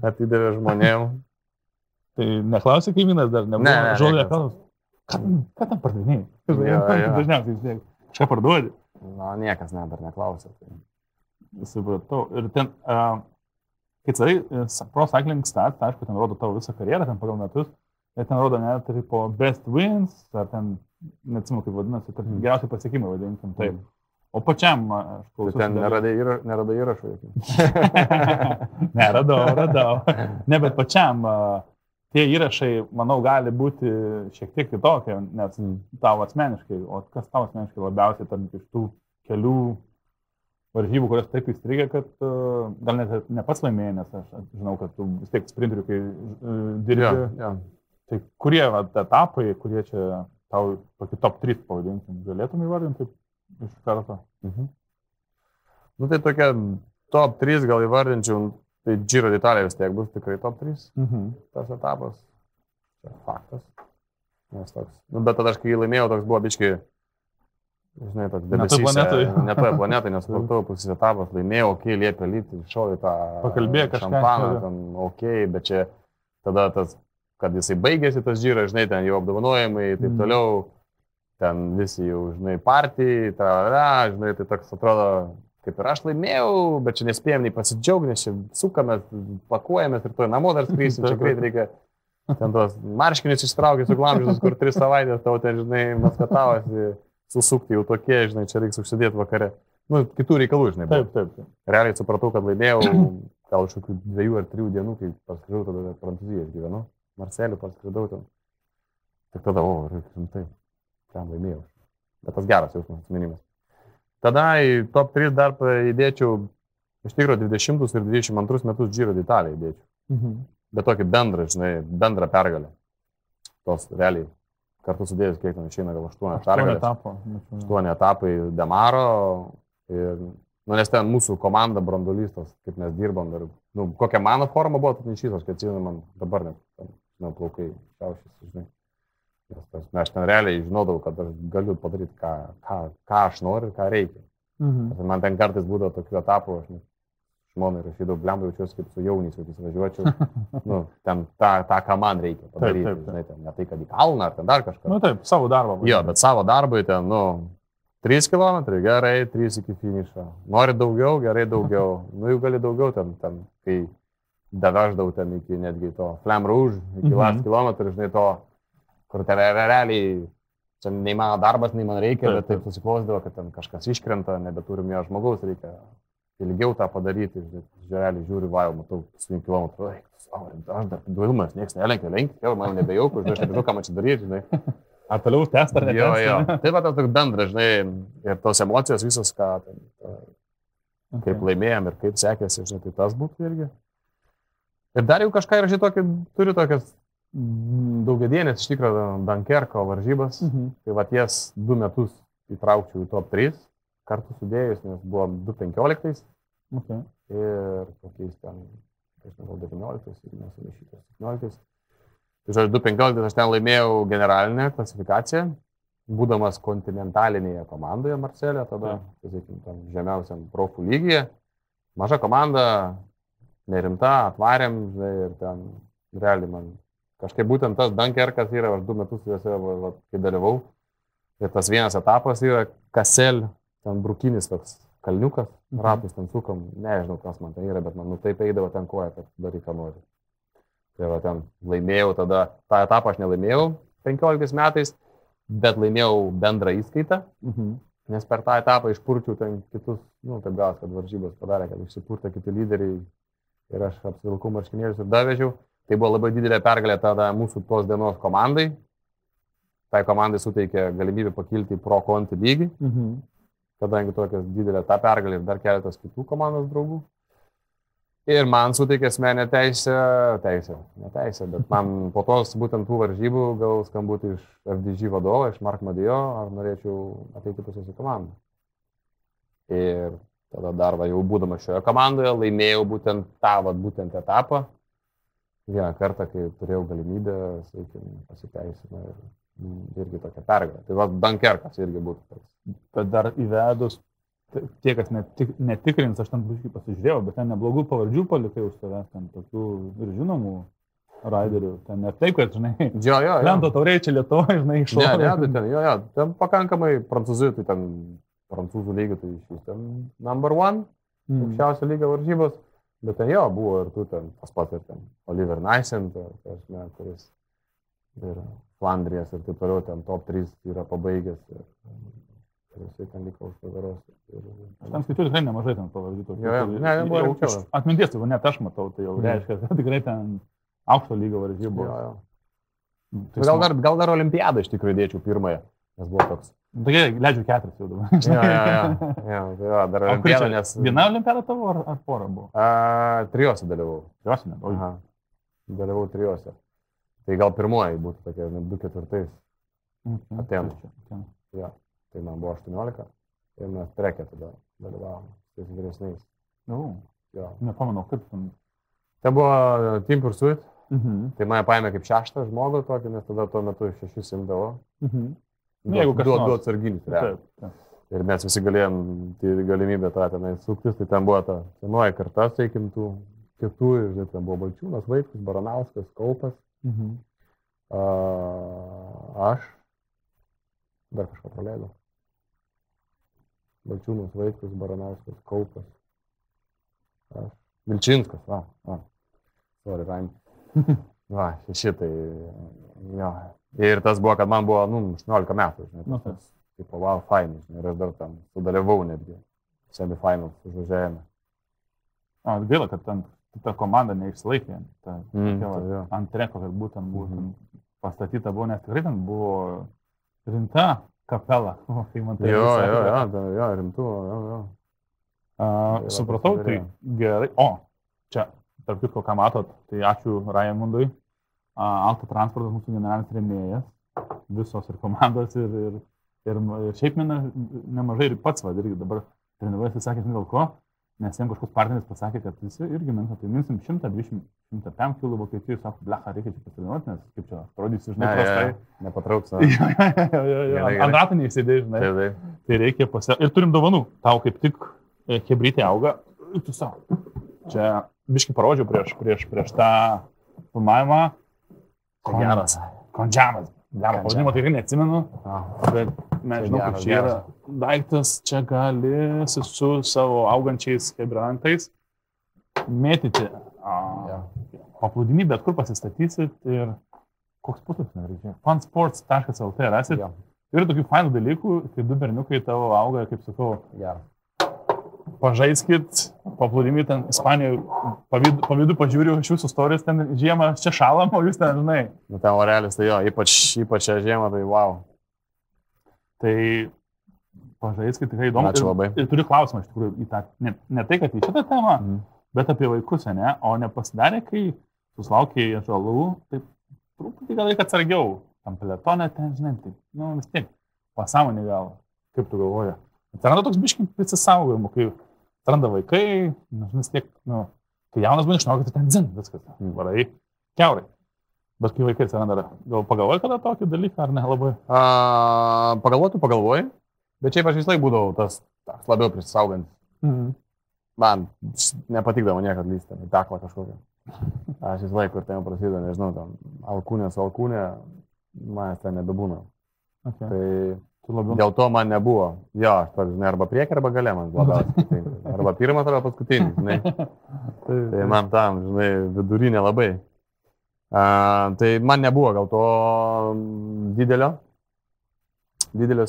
atidavė žmonėm. Tai neklausė kaimynas dar, nebuvo žolė klausė. Ką tam pardaviniai? Dažniausiai, čia parduodi. Na, niekas dar neklausė. Supratau. Ir ten, kai sakai, Pro Cycling Stats, tai aišku, ten rodo tavo visą karjerą, ten pagal metus, ir ten rodo net ir po best wins, ar ten, neatsimenu kaip vadinasi, geriausiai pasiekimai vadinkim, taip. O pačiam, aš klausiu. Ten neradai įrašų. Radau. Ne, bet pačiam tie įrašai, manau, gali būti šiek tiek kitokie, nes tavo asmeniškai, o kas tavo asmeniškai labiausiai tarp iš tų kelių varžybų, kurios taip įstrigė, kad gal net ne pats laimėjai, nes aš žinau, kad tu vis tiek sprinteriu, kai dirbi. Ja. Tai kurie etapai, kurie čia tau tokį top 3 pavadinkim, galėtum įvardinti iš karto? Nu tai tokia top 3 gal įvardinčiau. Tai Giro d'Italia vis tiek bus tikrai top 3, tas etapas. Tai faktas. Nes toks. Nu, bet tada aš kai laimėjau, toks buvo biškai, žinai, toks debesys. Ne toje planetai, nes sportavau pusės etapas, laimėjau, liepė lyti, šovė tą šampaną, bet čia tada tas, kad jisai baigėsi tas Giro, žinai, ten jau apdovanojimai ir taip toliau, ten visi jau, žinai, partijai, žinai, tai toks atrodo, kaip ir aš laimėjau, bet čia nespėjom nei pasidžiaugti, nes čia sukamės, pakuojamės ir to namo dar skrysim, čia greit reikia ten tos marškinius ištraukti su glamžius, kur 3 savaitės tau ten, žinai, maskatavosi, susukti jau tokie, žinai, čia reiks užsidėti vakare. Nu, kitų reikalų, žinai. Taip. Realiai supratau, kad laimėjau gal už kokių 2 ar 3 dienų, kai parskridau tada Prancūziją gyvenu, Marselį parskridau ten. Tik tada, rimtai, ten laimėjau. Bet tas geras jausmas, atsiminimas. Tada į top 3 dar įdėčiau, iš tikrųjų, 20 ir 22 metus Giro d'Italia įdėčiau. Bet tokį bendrą, žinai, bendrą pergalę. Tos realiai, kartu sudėjus, kiek ten išeina, gal 8 pergalės. 8 etapai Demaro. Ir, nu, nes ten mūsų komanda branduolystas, kaip mes dirbom. Ir, nu, kokia mano forma buvo, tai neišys, aš atsimenu, man dabar net, žinau, plaukai šiaušys, žinai. Aš ten realiai žinodavau, kad aš galiu padaryti, ką aš noriu ir ką reikia. Man ten kartais būdavo tokių etapų, aš žmonai rašydavau, blemba, jaučiuosi kaip su jaunys, jau įsivažiuočiau. Nu, ten tą, ką man reikia padaryti. Taip. Žinai, ten, ne tai, kad į kalną ar ten dar kažką. Nu taip, savo darbą. Jo, bet savo darbui ten, 3 km, gerai, 3 iki finišo. Nori daugiau, gerai daugiau. Nu, jau gali daugiau ten kai daveždavau ten iki netgi to Flamme Rouge, iki last kilometrų, žinai, to kur tai realiai, čia nei mano darbas, nei man reikia, bet taip susiklausdavo, kad ten kažkas iškrenta, nebeturim jo žmogaus, reikia ilgiau tą padaryti, realiai žiūri, jau matau, 100 km, aš dar duilumas, niekas nelenkia, jau man nebejauku, aš nežinau, ką man čia daryti, žinai. Ar toliau test ar ne? Jo. Taip pat tas toks bendras, žinai, ir tos emocijos visos, kaip laimėjom ir kaip sekėsi, žinai, tai tas būtų irgi. Ir dar jau kažką ir žinai, turiu tokias daugiadienės iš tikrųjų Dunkerko varžybas, tai va ties 2 metus įtraukčiau į top 3 kartu sudėjus, nes buvo 2015 ir kokiais ten, gal 19 ir nesumaišytas 17. Tai žodžiu, 2015 aš ten laimėjau generalinę klasifikaciją, būdamas kontinentalinėje komandoje Marselė, tada, sakykim, tam žemiausiam profų lygyje. Maža komanda, nerimta, atvarėm, ir ten realiai man kažkaip būtent tas Dunkerkas yra, aš 2 metus juose, kai dalyvau. Ir tas vienas etapas yra Kasel, ten brukinis toks kalniukas, ratus ten sukam, nežinau, kas man ten yra, bet man taip eidavo ten koja, kad daryk ką nori. Tai va ten laimėjau tada, tą etapą aš nelaimėjau 15 metais, bet laimėjau bendrą įskaitą, nes per tą etapą išpurčiau ten kitus, taip gavas, kad varžybos padarė, kad išsipurtė kiti lyderiai ir aš apsivilkau marškinėlius ir davežiau. Tai buvo labai didelė pergalė tada mūsų tos dienos komandai. Tai komandai suteikė galimybę pakilti į Pro Conti lygį. kadangi tokia didelė ta pergalė ir dar keletas kitų komandos draugų. Ir man suteikė asmenę teisę, bet man po tos būtent tų varžybų gal skambutį iš FDG vadovo, iš Mark Madėjo, ar norėčiau ateiti pas jūsų komandą. Ir tada dar jau būdamas šioje komandoje laimėjau būtent tą etapą. Vieną kartą, kai turėjau galimybę, sakykime, pasiteisino ir irgi tokia pergalė. Tai Dunkerkas irgi būtų toks. Bet dar įvedus, tie, kas netikrins, aš ten biškai pasižiūrėjau, bet ten neblogų pavardžių palikai už savęs, ten tokių ir žinomų raiderių. Ten ne taip, kad, žinai, lento tauriai čia Lietuvoje, žinai, iššovė. Ne, ten pakankamai prancūzijų, tai ten prancūzų lygio, tai iš ten number one, aukščiausio lygio varžybos. Bet ten jo buvo ir tu ten, pas pat ir ten Oliver Neisent, kuris ir Flandrijas ir taip toliau, ten top 3 yra pabaigęs ir jisai ten liko už nugaros. Aš ten skaičiu tikrai nemažai ten pavardžių. Ne, atminties, jeigu net aš matau, tai jau reiškia, kad tikrai ten aukšto lygio varžybų. Gal dar olimpiadą iš tikrųjų dėčiau pirmąją, nes buvo toks. Tokie, leidžiu 4 jau dabar. Dar olimpiadą, nes... Viena olimpiada tavo ar pora buvo? 3 dalyvau. 3? Aha. Dalyvau 3. Tai gal pirmoji būtų tokia, 2-4. Atėnų. Ja. Tai man buvo 18 ir mes trekė tada dalyvavom, tais vyresniais. Nepamenu, kaip ten. Tai buvo Team Pursuit. Tai mane paėmė kaip 6 žmogų tokį, nes tada tuo metu 6 imdavo. Jeigu kažkas du atsarginis. Ir mes visi galėjom galimybę tą tenai suktis, tai ten buvo ta senoji karta, sakykim, tų kitų, ir ten buvo Balčiūnas, Vaitkus, Baranauskas, Kaupas, aš, dar kažką praleidau. Balčiūnas, Vaitkus, Baranauskas, Kaupas, aš, Vilčinskas, sorry, Raim. 6, tai, jo. Ir tas buvo, kad man buvo, 18 metų, žinai, tas, tipo, wow, fainis, žinai, ir aš dar ten sudalyvau netgi, semifinals užvažiavime. Gaila, kad ta komanda neišsilaikė, ant treko, kad būtent pastatyta buvo, nes tikrai ten buvo rimta kapela. Rimtų, supratau, tai gerai. Čia, tarp kitko, ką matot, tai ačiū Raimundui. Alta transportas mūsų generalinis rėmėjas, visos ir komandos ir šiaip nemažai ir pats, irgi dabar treniruojasi, sakė, dėl ko, nes jiems kažkoks partneris pasakė, kad visi irgi minta, tai minsim 100-200 kilų Vokietijų, sako, blecha, reikia čia pasitreniruoti, nes kaip čia atrodysi, žinai, prastai. Nepatrauks. Ant ratų neįsėdėjai, žinai. Tai reikia ir turim dovanų. Tau kaip tik hebrytė auga, tu savo. Čia biškai parodžiau prieš tą filmavimą. Geras. Kondžiamas. Pavadinimo tikrai neatsimenu, bet mes žinau, kaip čia yra daiktas, čia gali su savo augančiais hebrantais mėtyti paplūdimį, bet kur pasistatysit ir koks puslapis nereikia. Funsports.lt rasit. Ir tokių fainų dalykų, kai 2 berniukai tavo auga, kaip sakau, pažaiskit, paplūdimį ten Ispanijoje, pavydu pažiūriu iš jūsų istorijos, ten žiemą čia šalam, o jūs ten, žinai. Ten orelis, tai jo, ypač šią žiemą, tai wow. Tai pažaiskit, tikrai įdomu. Ačiū labai. Ir turiu klausimą, iš tikrųjų, į tą, ne tai, kad į šitą temą, bet apie vaikus, ne, o nepasidarė, kai susilaukiai atžalų, tai truputį gal reikia atsargiau, tam peletone ten, žinai, tai, vis tiek, pasąmonė gal, kaip tu galvoji. Atsiranda toks biškai prisisaugojimų, kai atsiranda vaikai, vis tiek, kai jaunas būna išnaukia, tai ten dzin, viskas, varai, kiaurai. Bet kai vaikai atsiranda, gal pagalvoji kada tokį dalyką, ar ne labai? Pagalvoju, bet šiaip aš vis laik būdavau tas labiau prisisaugantis. Man nepatikdavo niekad lysti, teklą kažkokią. Aš vis laik, kur ten prasideda, nežinau, tam alkūnė, manęs ten nebebūna. Tai dėl to man nebuvo. Jo, aš toks, žinai, arba priekį, arba gale man labiausiai. Arba pirmas, arba paskutinis, žinai. Tai man tam, žinai, vidurinė labai. Tai man nebuvo gal to didelio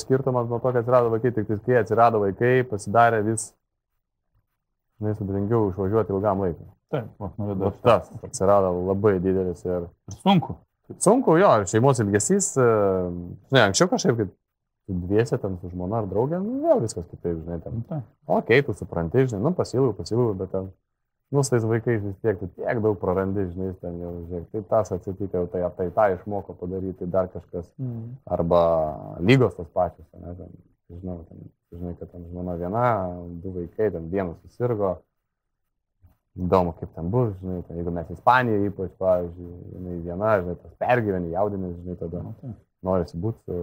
skirtumas nuo to, kad atsirado vaikai. Tik kai atsirado vaikai, pasidarė vis, žinai, sudėtingiau išvažiuoti ilgam laikui. Taip, tas atsirado labai didelis ir... Sunku. Sunku, jo, šeimos ilgesys, žinai, anksčiau kažkaip kaip tu dviese ten su žmona ar draugė, nu, vėl viskas kitaip, žinai, ten. Tai. Okei, tu supranti, žinai, nu, pasilgau, bet ten, nu, su tais vaikais vis tiek, tu tiek daug prarandi, žinai, ten jau, žiūrėk, tai tas atsitiko, tai tą išmoko padaryti, dar kažkas, arba lygos tos pačios, ne, ten, žinai, kad ten žmona viena, du vaikai, ten vienas susirgo. Įdomu, kaip ten bus, žinai, ten, jeigu mes Ispanijoje ypač, pavyzdžiui, jinai viena, žinai, tas pergyveni, jaudinės, žinai, tada norisi būti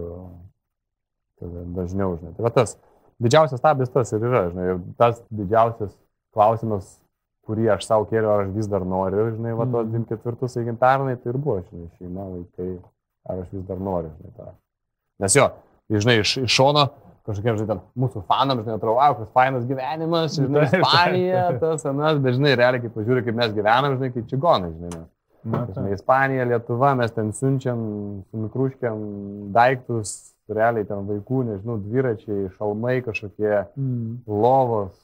dažniau, žinai. Tai va tas didžiausias stabdis tas ir yra, žinai, ir tas didžiausias klausimas, kurį aš savo kėliau, ar aš vis dar noriu, žinai, va tos 24, sakykim, pernai, tai ir buvo, žinai, šeima, vaikai, ar aš vis dar noriu, žinai, tą. Nes jo, žinai, iš šono, kažkokiem, žinai, ten mūsų fanams, žinai, atrodo, wow, koks fainas gyvenimas, žinai, Ispanija, tas, anas, bet, žinai, realiai, kai pažiūrė, kaip mes gyvenam, žinai, kaip čigonai, žinai, žinai, Ispanija, Lietuva, mes ten siunčiam su mikruškiam daiktus, realiai ten vaikų, nežinau, dviračiai, šalmai kažkokie, lovos,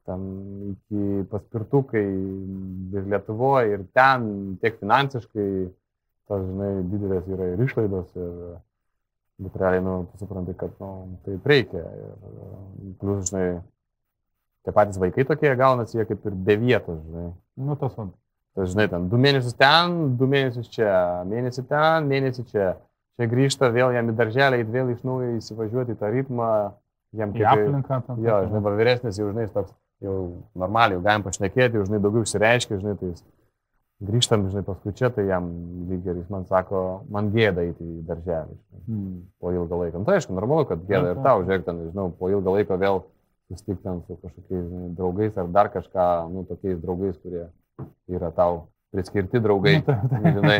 ten iki paspirtukai ir Lietuvoje, ir ten tiek finansiškai, tas, žinai, didelės yra ir išlaidos, bet realiai, nu, tu supranti, kad, nu, taip reikia. Ir plus, žinai, tie patys vaikai tokie gaunasi, jie kaip ir be vietos, žinai. Nu, tas man. Tai, žinai, ten 2 mėnesius ten, 2 mėnesius čia, mėnesį ten, mėnesį čia. Čia grįžta vėl jam į darželį, vėl iš naujo įsivažiuoti į tą ritmą. Jam kaip... Į aplinką. Jo, žinai, va vyresnis jau, žinai, toks, jau normaliai, jau galim pašnekėti, jau, žinai, daugiau išsireiškia, žinai, tai jis grįžtam, žinai, paskui čia, tai jam lygiai ir jis man sako, man gėda eiti į darželį, po ilgą laiką. Nu, tai aišku, normalu, kad gėda ir tau, žiūrėk, ten, žinau, po ilgą laiką vėl susitik ten su kažkokiais, žinai, draugais ar dar kažką, nu, tokiais draugais, kurie yra tau priskirti draugai, žinai,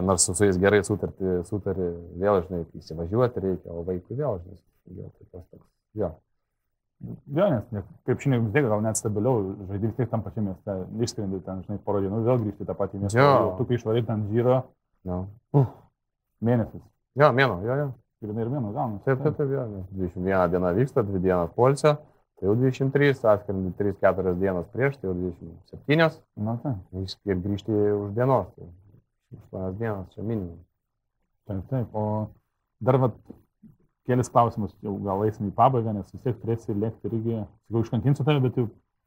nors su jais gerai sutari, vėl, žinai, įsivažiuoti reikia, o vaikui vėl, žinai, jo. Jo, nes kaip šiandien vis tiek gal net stabiliau, žaidži vis tiek tam pačiam mieste, išskrendi ten, žinai, porą dienų, vėl grįžti tą patį miestą, tu kai išvarai ten žyro, mėnesis. Jo, mėno, jo. Ir mėno gaunasi. Taip, jo, 21 diena vyksta, 2 dienas poilsio, tai jau 23, atskrendi 3-4 dienas prieš, tai jau 27. Na, tai. Ir grįžti už dienos, tai 8 dienas, čia minimum. Taip, o dar vat, kelis klausimus, jau gal eisim į pabaigą, nes vis tiek turėsi lėkti irgi, sakau, iškankinsiu tave, bet jau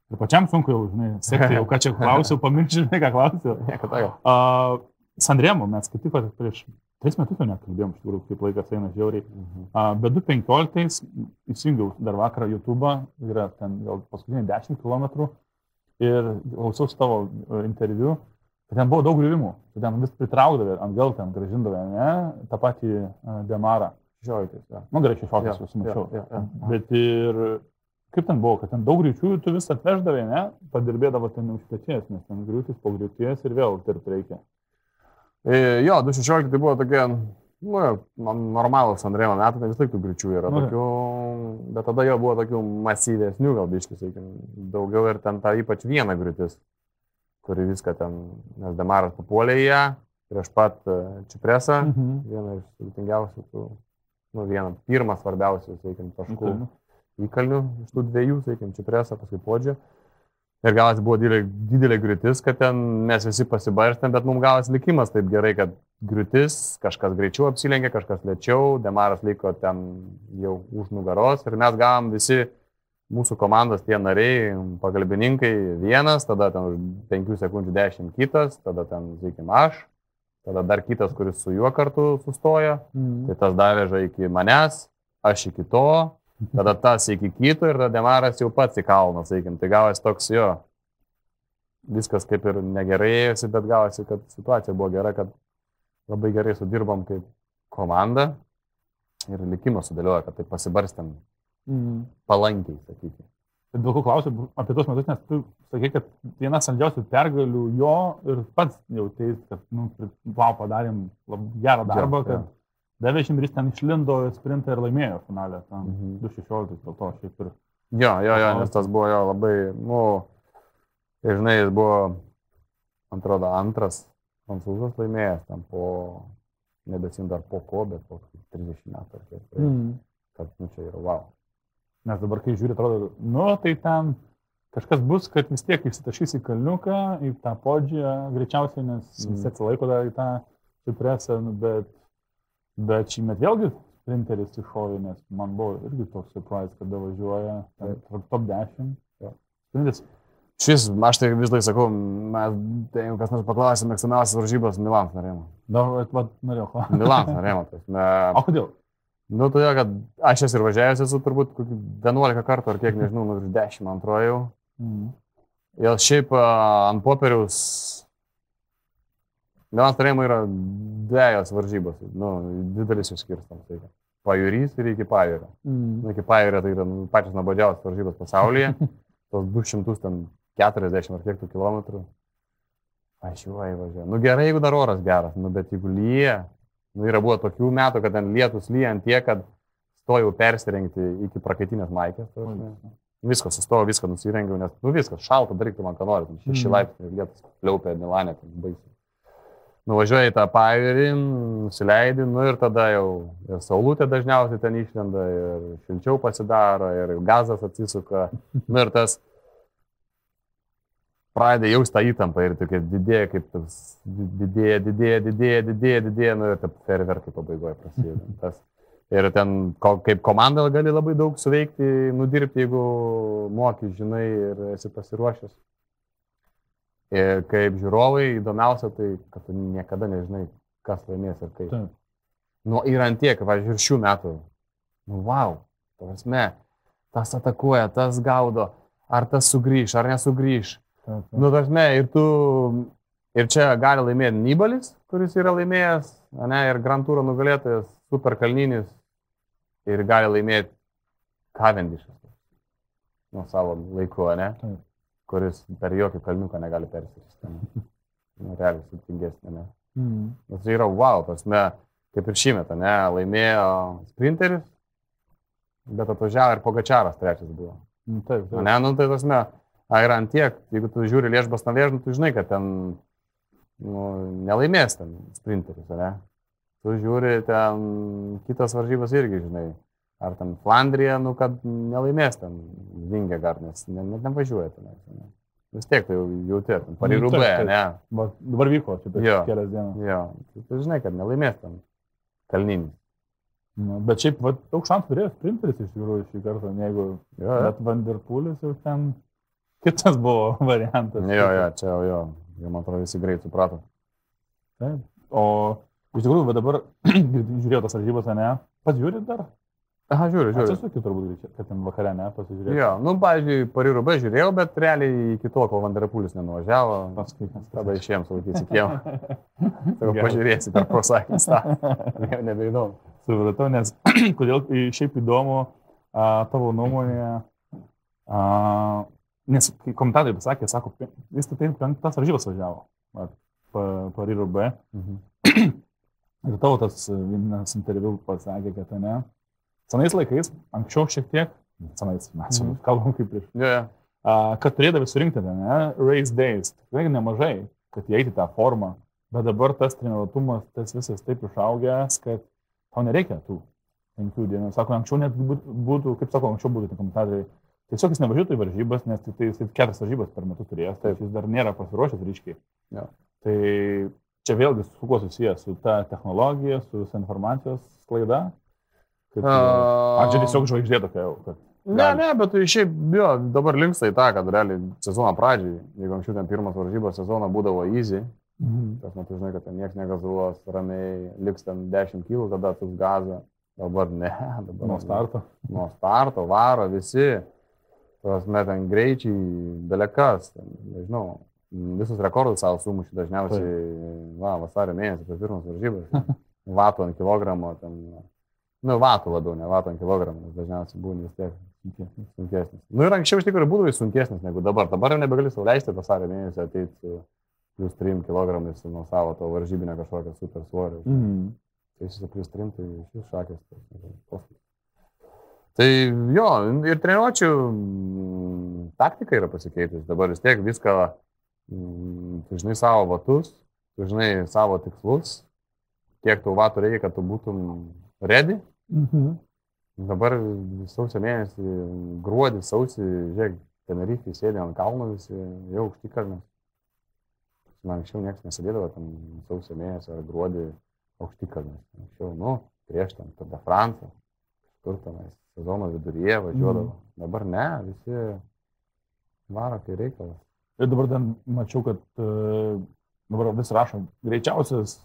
ir pačiam sunku jau, žinai, sekti jau, ką čia klausiu, pamiršti, žinai, ką klausiu. Sanremo mes kaip tik prieš 3 metus jau nekalbėjom, iš tikrųjų, kaip laikas eina žiauriai. Bet 2015 įsijungiau dar vakarą YouTube'ą, yra ten gal paskutiniai 10 km ir klausiausi tavo interviu, kad ten buvo daug griuvimų, kad ten vis pritraukdavė, atgal ten gražindavė, ne, tą patį Demarą. 16, ja. Nu, gerai, 16 jūs mačiau. Bet ir kaip ten buvo, kad ten daug greičių tu vis atveždavai, ne? Padirbėdavo ten užpeties, nes ten griūtis po griūties ir vėl tirp reikia. Jo, 2016 tai buvo tokie, nu, normalus Sanremo metai, tai vis laik tų greičių yra tokių, bet tada jo buvo tokių masyvesnių, gal biškis, sakykim, daugiau ir ten ta ypač viena griūtis, kuri viską ten, nes Demaras papuolė į ją, prieš pat Čipresą, viena iš sudėtingiausių tų. Nu, pirmas svarbiausias, sakykim, taškų įkalnių iš tų 2, sakykim, Čipresą, paskui Podžią. Ir galas buvo didelė griūtis, kad ten mes visi pasibarstėm, bet mums galas likimas taip gerai, kad griūtis, kažkas greičiau apsilenkė, kažkas lėčiau, Demaras liko ten jau už nugaros ir mes gavom visi mūsų komandos tie nariai, pagalbininkai vienas, tada ten už 5 sekundžių 10 kitas, tada ten, sakykim, aš. Tada dar kitas, kuris su juo kartu sustoja, tai tas daveža iki manęs, aš iki to, tada tas iki kito ir tada Demaras jau pats į kalną, sakykim. Tai gavosi toks jo, viskas kaip ir negerai ėjosi, bet gavosi, kad situacija buvo gera, kad labai gerai sudirbom kaip komanda ir likimas sudėlioja, kad tai pasibarstėm palankiai, sakykime. Dėl ko klausiu apie tos metus, nes tu sakai, kad viena saldžiausių pergalių jo ir pats jautėjai, kad, nu, wow, padarėm gerą darbą, kad Davešimris ten išlindo sprintą ir laimėjo finalę, 2.16, dėl to šiaip ir... Jo, nes tas buvo jo labai, nu, ir žinai, jis buvo, man atrodo, antras prancūzas laimėjęs, ten po, nebesim dar po ko, bet po 30 metų, kad, nu, čia yra wow. Nes dabar, kai žiūri, atrodo, nu, tai ten kažkas bus, kad vis tiek išsitašys į kalniuką, į tą Podžią, greičiausiai, nes visi atsilaiko dar į tą Čipresą, bet šįmet vėlgi sprinteris iššovė, nes man buvo irgi toks surprise, kada važiuoja top 10. Sprinteris. Aš tai vis lai sakau, tai jeigu kas nors paklausė, mėgstamiausias varžybos Milanas Sanremo. Norėjau. Milanas Sanremo. O kodėl? Nu, todėl, kad aš jas ir važiavęs esu turbūt 11 kartų, ar kiek, nežinau, virš 10, man atrodo jau. Ir šiaip ant popieriaus Milanas Sanremo yra dvejos varžybos, didelis išskirstam. Pajūrys ir iki Pajūrio. Iki Pajūrio tai yra pačios nuobodžiausios varžybos pasaulyje. Tos 240 ar kiek tų kilometrų. Važiuoju. Gerai, jeigu dar oras geras, bet jeigu lyja, yra buvo tokių metų, kad ten lietus lyja ant tiek, kad stojau persirengti iki prakaitinės maikės. Viskas sustojo, viską nusirengiau, nes viskas šalta, daryk tu man ką nori. 6 laipsniai lietus pliaupė Milane, baisiai. Nuvažiuoji į tą Pajūrį, nusileidi, ir tada jau ir saulutė dažniausiai ten išlenda, ir šilčiau pasidaro, ir gazas atsisuka. Ir tas pradeda jausti tą įtampą ir tokia didėja, kaip tas didėja, ir taip fejerverkai pabaigoje prasideda. Ir ten kaip komanda gali labai daug suveikti, nudirbti, jeigu moki, žinai ir esi pasiruošęs. Ir kaip žiūrovai, įdomiausia tai, kad tu niekada nežinai, kas laimės ir kaip. Ir ant tiek, ir šių metų, wow, tas atakuoja, tas gaudo, ar tas sugrįš, ar nesugrįš. Ir čia gali laimėti Nibalis, kuris yra laimėjęs, ir Grand Touro nugalėtojas, Super Kalninis, ir gali laimėti Cavendishas, savo laiku, kuris per jokį kalniuką negali persiristi. Realiai sudėtingesnė. Tai yra wow, kaip ir šįmet, laimėjo sprinteris, bet atvažiavo ir Pogačaras trečias buvo. Taip. Tai yra ant tiek, jeigu tu žiūri Liežbas Naliežną, tu žinai, kad ten nelaimės ten sprinteris, Tu žiūri ten kitas varžybas irgi, žinai. Ar ten Flandrija, kad nelaimės ten Vingegaard, nes net nevažiuoja ten. Vis tiek tai jauti, Paris-Roubaix, ne? Dabar vyko, čia kelias dienas. Jo, tu žinai, kad nelaimės ten Kalninis. Bet šiaip, daug šansų turėjo sprinteris iš tikrųjų šį kartą, jeigu net Van der Poelis jau ten kitas buvo variantas. Jo, man atrodo, visi greit suprato. Taip, o iš tikrųjų, bet dabar žiūrėjau tas varžybas, pats žiūri dar? Aha, žiūriu. Atsisukiu turbūt, kad ten vakare, pasižiūrėjau. Jo, pavyzdžiui, Paris-Roubaix žiūrėjau, bet realiai iki to, kol Van der Poelis nenuvažiavo, tada išėjom su vaikais į kiemą. Sakau, pažiūrėsi per prosakys tą. Jau nebeįdomu. Supratau, nes kodėl šiaip įdomu tavo nuomonė, nes komentatoriai pasakė, sako, jis tai 5 varžybas važiavo Paris-Roubaix. Ir tavo tas vienas interviu pasakė, kad senais laikais, anksčiau šiek tiek, mes kalbam kaip prieš, kad turėdavai surinkti race days, tikrai nemažai, kad įeiti tą formą, bet dabar tas treniruotumas, tas visas taip išaugęs, kad tau nereikia tų 5 dienų. Sako, anksčiau net būtų, kaip sako, anksčiau būtų komentatoriai, tiesiog jis nevažiuotų į varžybas, nes tai 4 varžybas per metus turėjęs, tai jis dar nėra pasiruošęs ryškiai. Tai čia vėlgi su kuo susijęs, su ta technologija, su visa informacijos sklaida. Ar čia tiesiog žvaigždė tokia jau? Ne, bet šiaip dabar linksta į tą, kad realiai sezono pradžiai, jeigu anksčiau ten pirmas varžybos sezono būdavo easy, tas metu žinai, kad ten nieks negazuos, ramiai liks ten 10 kg, tada atsuks gazą, dabar ne. Nuo starto varo visi, ten greičiai, belekas, nežinau, visus rekordus savo sumuši dažniausiai vasario mėnesį per pirmas varžybas, vatų ant kilogramo, vatų labiau, ne vatų ant kilogramų, nes dažniausiai būna vis tiek sunkesnis. Ir anksčiau iš tikrųjų būdavo sunkesnis negu dabar. Dabar jau nebegali sau leisti vasario mėnesį ateiti su plus 3 kilogramais nuo savo to varžybinio kažkokio super svorio. Tai su plus 3, tai šis šakės. Tai jo, ir treniruočių taktika yra pasikeitusi. Dabar vis tiek viską, tu žinai savo vatus, tu žinai savo tikslus, kiek tau vatų reikia, kad tu būtum ready. Dabar sausio mėnesį, gruodį, sausį, žiūrėk, Tenerifei sėdė ant kalno visi, jau aukštikalnis. Anksčiau niekas nesėdėdavo ten sausio mėnesį ar gruodį aukštikalnis. Anksčiau, prieš ten tada Franciją, kur tenais sezono viduryje važiuodavo. Dabar ne, visi varo, kai reikalas. Ir dabar ten mačiau, kad dabar vis rašo, greičiausias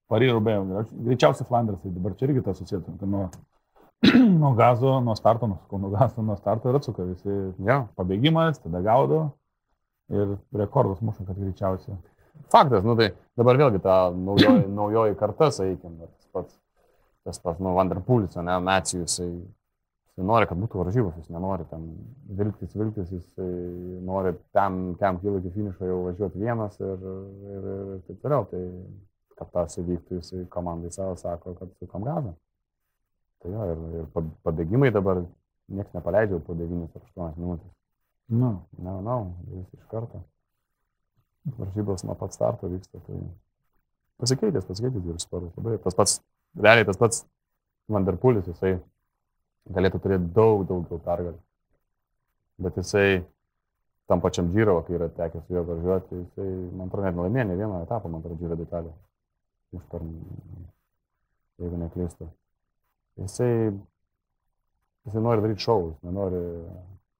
Paryžius, greičiausiai Flandersai, dabar čia irgi tas susietų, kad nuo gazo, nuo starto ir atsuka visi pabėgimas, tada gaudo ir rekordus muša, kad greičiausiai. Faktas, nu tai dabar vėlgi ta naujoji karta, sakykime, tas pats, nu, Van der Poolis, ne, Matthews, jis nori, kad būtų varžybos, jis nenori ten vilktis, jis nori tam kilo iki finišo jau važiuoti vienas ir taip toliau, tai kad tas įvyktų, jis komandai savo sako, kad su kam gazą. Tai jo, ir pabėgimai dabar nieks nepaleidžia po 9 ar 8 minutės. No, vis iš karto. Varžybos nuo pat starto vyksta, tai pasikeitęs ir sportas. Labai tas pats Van der Poolis, jisai galėtų turėti daug pergalių. Bet jisai tam pačiam Giro, kai yra tekęs su juo važiuoti, jisai, man atrodo, net nelaimėjo ne vieną etapą, man atrodo, Giro d'Italia. Jeigu neklystu. Jisai nori daryti šou, jis nenori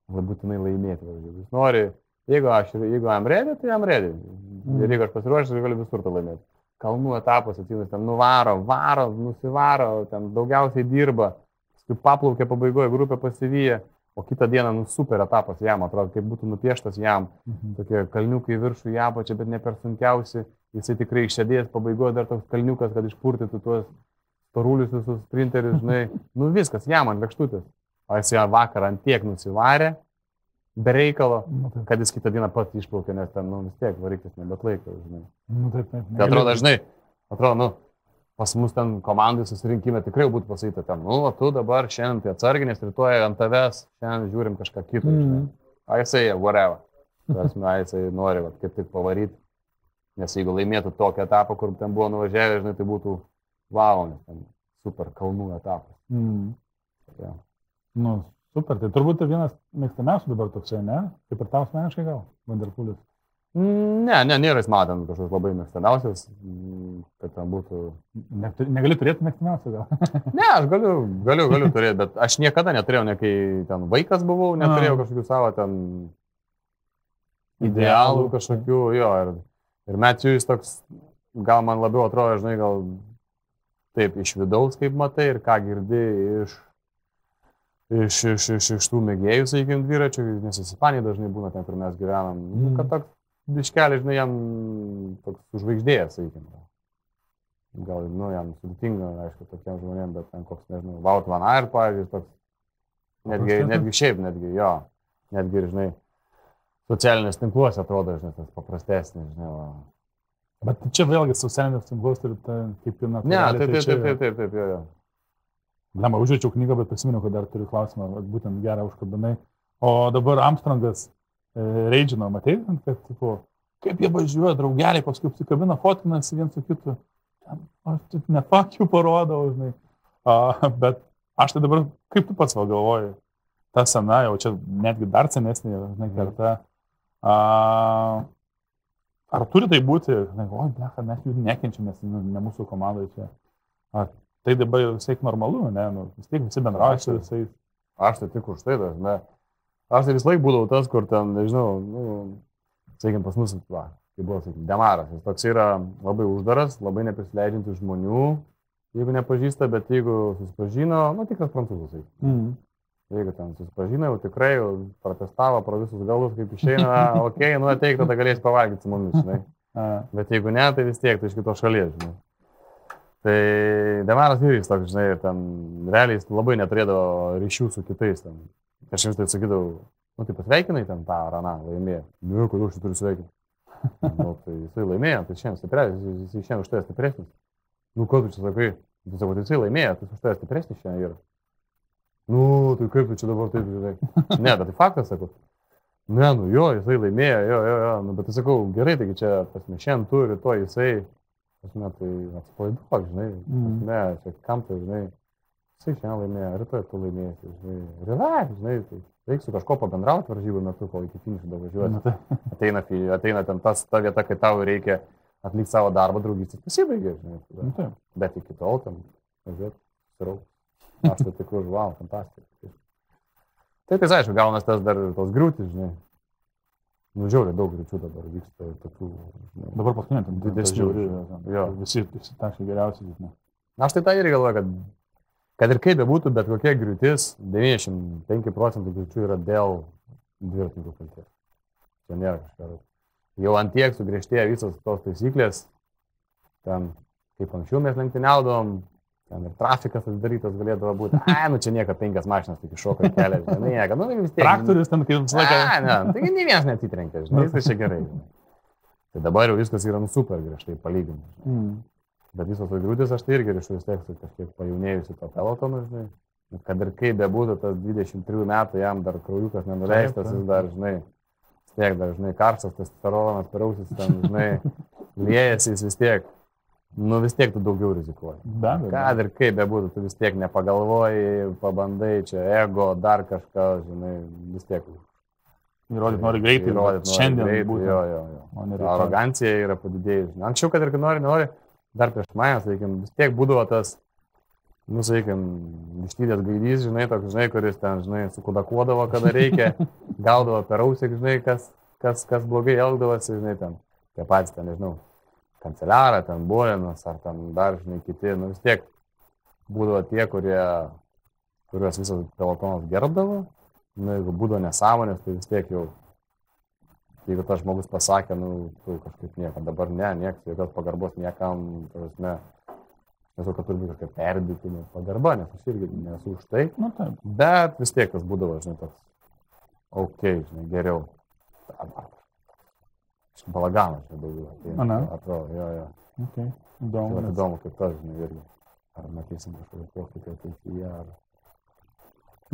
būtinai laimėti varžybų. Jis nori, jeigu jam ready, tai jam ready. Ir jeigu aš pasiruošęs, tai galiu visur tą laimėti. Kalnų etapas atsinas, ten nuvaro, nusivaro, ten daugiausiai dirba, paskui paplaukia pabaigoje, grupė pasivyja, o kitą dieną super etapas jam, atrodo, kaip būtų nupieštas jam, tokie kalniukai viršų į apačią, bet ne per sunkiausi, jisai tikrai išsėdės pabaigoje dar toks kalniukas, kad išpurtytų tuos storulius visus sprinterius, žinai, nu viskas, jam ant lėkštutės. O jis ją vakarą ant tiek nusivarė, be reikalo, kad jis kitą dieną pats išplaukė, nes ten, nu, vis tiek variklis nebetlaiko, žinai. Tai atrodo, žinai, pas mus ten komandai susirinkime tikrai būtų pasakyta ten, nu, tu dabar šiandien tai atsarginės, rytoj ant tavęs, šiandien žiūrim kažką kitą, žinai. O jisai, whatever. Jisai nori, kaip tik pavaryti, nes jeigu laimėtų tokį etapą, kur ten buvo nuvažiavę, žinai, tai būtų valandas, ten super kalnų etapas. Nu, super, tai turbūt vienas mėgstamiausių dabar toksai, ne? Kaip ir tau asmeniškai gal, Van der Poolis? Ne, nėra jis man kažkoks labai mėgstamiausias, kad ten būtų... Negali turėti mėgstamiausią gal? Ne, aš galiu turėti, bet aš niekada neturėjau, ne kai ten vaikas buvau, neturėjau kažkokių savo ten idealų kažkokių, jo, ir Matthews toks, gal man labiau atrodo, žinai, gal taip iš vidaus, kaip matai, ir ką girdi iš tų mėgėjų, sakykime, dviračių, nes Ispanija dažnai būna ten, kur mes gyvenam, kad toks biškelis, žinai, jam toks užvaigždėjęs, sakykime. Gal, nu, jam sudėtinga, aišku, tokiem žmonėm, bet ten koks, nežinau, Wout van Aert, pavyzdžiui, toks, netgi šiaip, netgi, žinai, socialinės tinkluose atrodo, žinai, tas paprastesnis, žinai. Bet čia vėlgi socialinės tinkluose turite kaip ir natūraliai. Taip, jo. Lemą, užėčiau knygą, bet prisiminiau, kad dar turiu klausimą, būtent gerą užkabinai. O dabar Armstrongas reidžino, matei, kad, tipo, kaip jie važiuoja, draugeliai, paskui apsikabina, fotinasi viens su kitu. Aš ne fakių parodau, žinai. Bet aš tai dabar, kaip tu pats galvoji, ta sena, jau čia netgi dar senesnė, žinai, karta. Ar turi tai būti, žinai, oi, blecha, mes jų nekenčiam, nes ne mūsų komandai čia. Tai dabar jau visai normalu, ne? Nu, vis tiek visi bendrauja su visais. Aš tai tik už tai, ne? Aš tai vis laik būdavau tas, kur ten, nežinau, nu, sakykime, pas mus, kaip buvo, sakykime, Demaras. Jis toks yra labai uždaras, labai neprisileidžiantis žmonių, jeigu nepažįsta, bet jeigu susipažino, nu, tikras prancūzas. Jeigu ten susipažino, jau tikrai jau protestavo pro visus galus, kaip išeina, okei, nu, ateik, tada galės pavalgyti su mumis, žinai. Bet jeigu ne, tai vis tiek, tai iš kitos šalies, žinai. Tai Demaras vyris toks, žinai, ir ten realiai labai neturėdavo ryšių su kitais. Ten. Aš jums tai sakydavau, nu tai pasveikinai ten tą raną, laimėjo. Nu, kodėl aš turiu sveikinti? Nu, tai jisai laimėjo, tai šiandien stipresnis, jisai šiandien už tai stipresnis. Nu, ko tu čia sakai? Tu sako, tai jisai laimėjo, tai už tai stipresnis šiandien yra. Nu, tai kaip tu čia dabar taip, žinai? Ne, bet tai faktas, sakau. Ne, nu jo, jisai laimėjo, jo. Nu, bet tai sakau, gerai, taigi čia pasme šiandien tu, rytoj jisai. Tai atsipalaiduok, žinai, ne, čia kam tai, žinai, jisai šiandien laimėjo, rytoj tu laimėsi, žinai, relax, žinai, tai reikia su kažko pabendrauti varžybų metu, kol iki finišo davažiuoti. Ateina ten ta vieta, kai tau reikia atlikti savo darbą, draugystės pasibaigia, žinai. Bet iki tol ten važiuoti apsirauk. Aš tai tikrai, wow, fantastika. Tai aišku, gaunas tas dar tos griūtis, žinai. Nu, žiauriai daug griūčių dabar vyksta tokių, žinai. Dabar paskutinė, ten didesnių. Jo. Visi taškai geriausiai, žinai. Aš tai tą irgi galvoju, kad ir kaip bebūtų, bet kokia griūtis, 95% griūčių yra dėl dviratininkų kaltės. Čia nėra kažką. Jau antiek sugriežtėja visos tos taisyklės, ten, kaip anksčiau mes lenktyniaudom, ten ir trafikas atidarytas galėdavo būti. Nu čia nieko, 5 mašinas tik iššoka į kelią, žinai, nieko. Nu, vis tiek. Traktorius ten kaip visą laiką. Ne, taigi nei vienas netitrenkia, žinai, viskas čia gerai. Žinai. Tai dabar jau viskas yra super griežtai palyginti. Bet visos tos griūtis aš tai irgi rišu vis tiek kažkiek pajaunėjusi to pelotoną, žinai. Kad ir kaip bebūtų, tas 23 metų jam dar kraujukas nenuleistas, jis dar, žinai, tiek dar, žinai, karstas, tas steronas per ausis, ten, žinai, liejasi jis vis tiek. Nu vis tiek tu daugiau rizikuoji. Kad ir kaip bebūtų, tu vis tiek nepagalvoji, pabandai čia ego, dar kažką, žinai, vis tiek. Įrodyt nori greitai, šiandien būtų. Jo. Arogancija yra padidėjusi. Anksčiau, kad ir kai nori, dar prieš manęs, sakykim, vis tiek būdavo tas, nu, sakykim, vištydės gaidys, žinai, toks, žinai, kuris ten, žinai, sukudakuodavo, kada reikia, gaudavo per ausį, žinai, kas blogai elgdavosi, žinai, ten, tie patys, ten, nežinau. Kanceliarą, ten Bolinas, ar ten dar, žinai, kiti, nu vis tiek būdavo tie, kuriuos visas pelotonas gerbdavo, nu jeigu būdavo nesąmonės, tai vis tiek jau, jeigu tas žmogus pasakė, nu, tu kažkaip nieko, dabar nieks, jokios pagarbos niekam, prasme, nesu, kad turi būti kažkokia perdėtinė pagarba, nes aš irgi nesu už tai, nu, taip. Bet vis tiek tas būdavo, žinai, toks, žinai, geriau. Balaganas, žinai, daugiau. Atrodo, jo. Okay. Įdomu. Kaip tas, žinai, irgi. Ar matysim kažkokį pokytį ateityje, ar...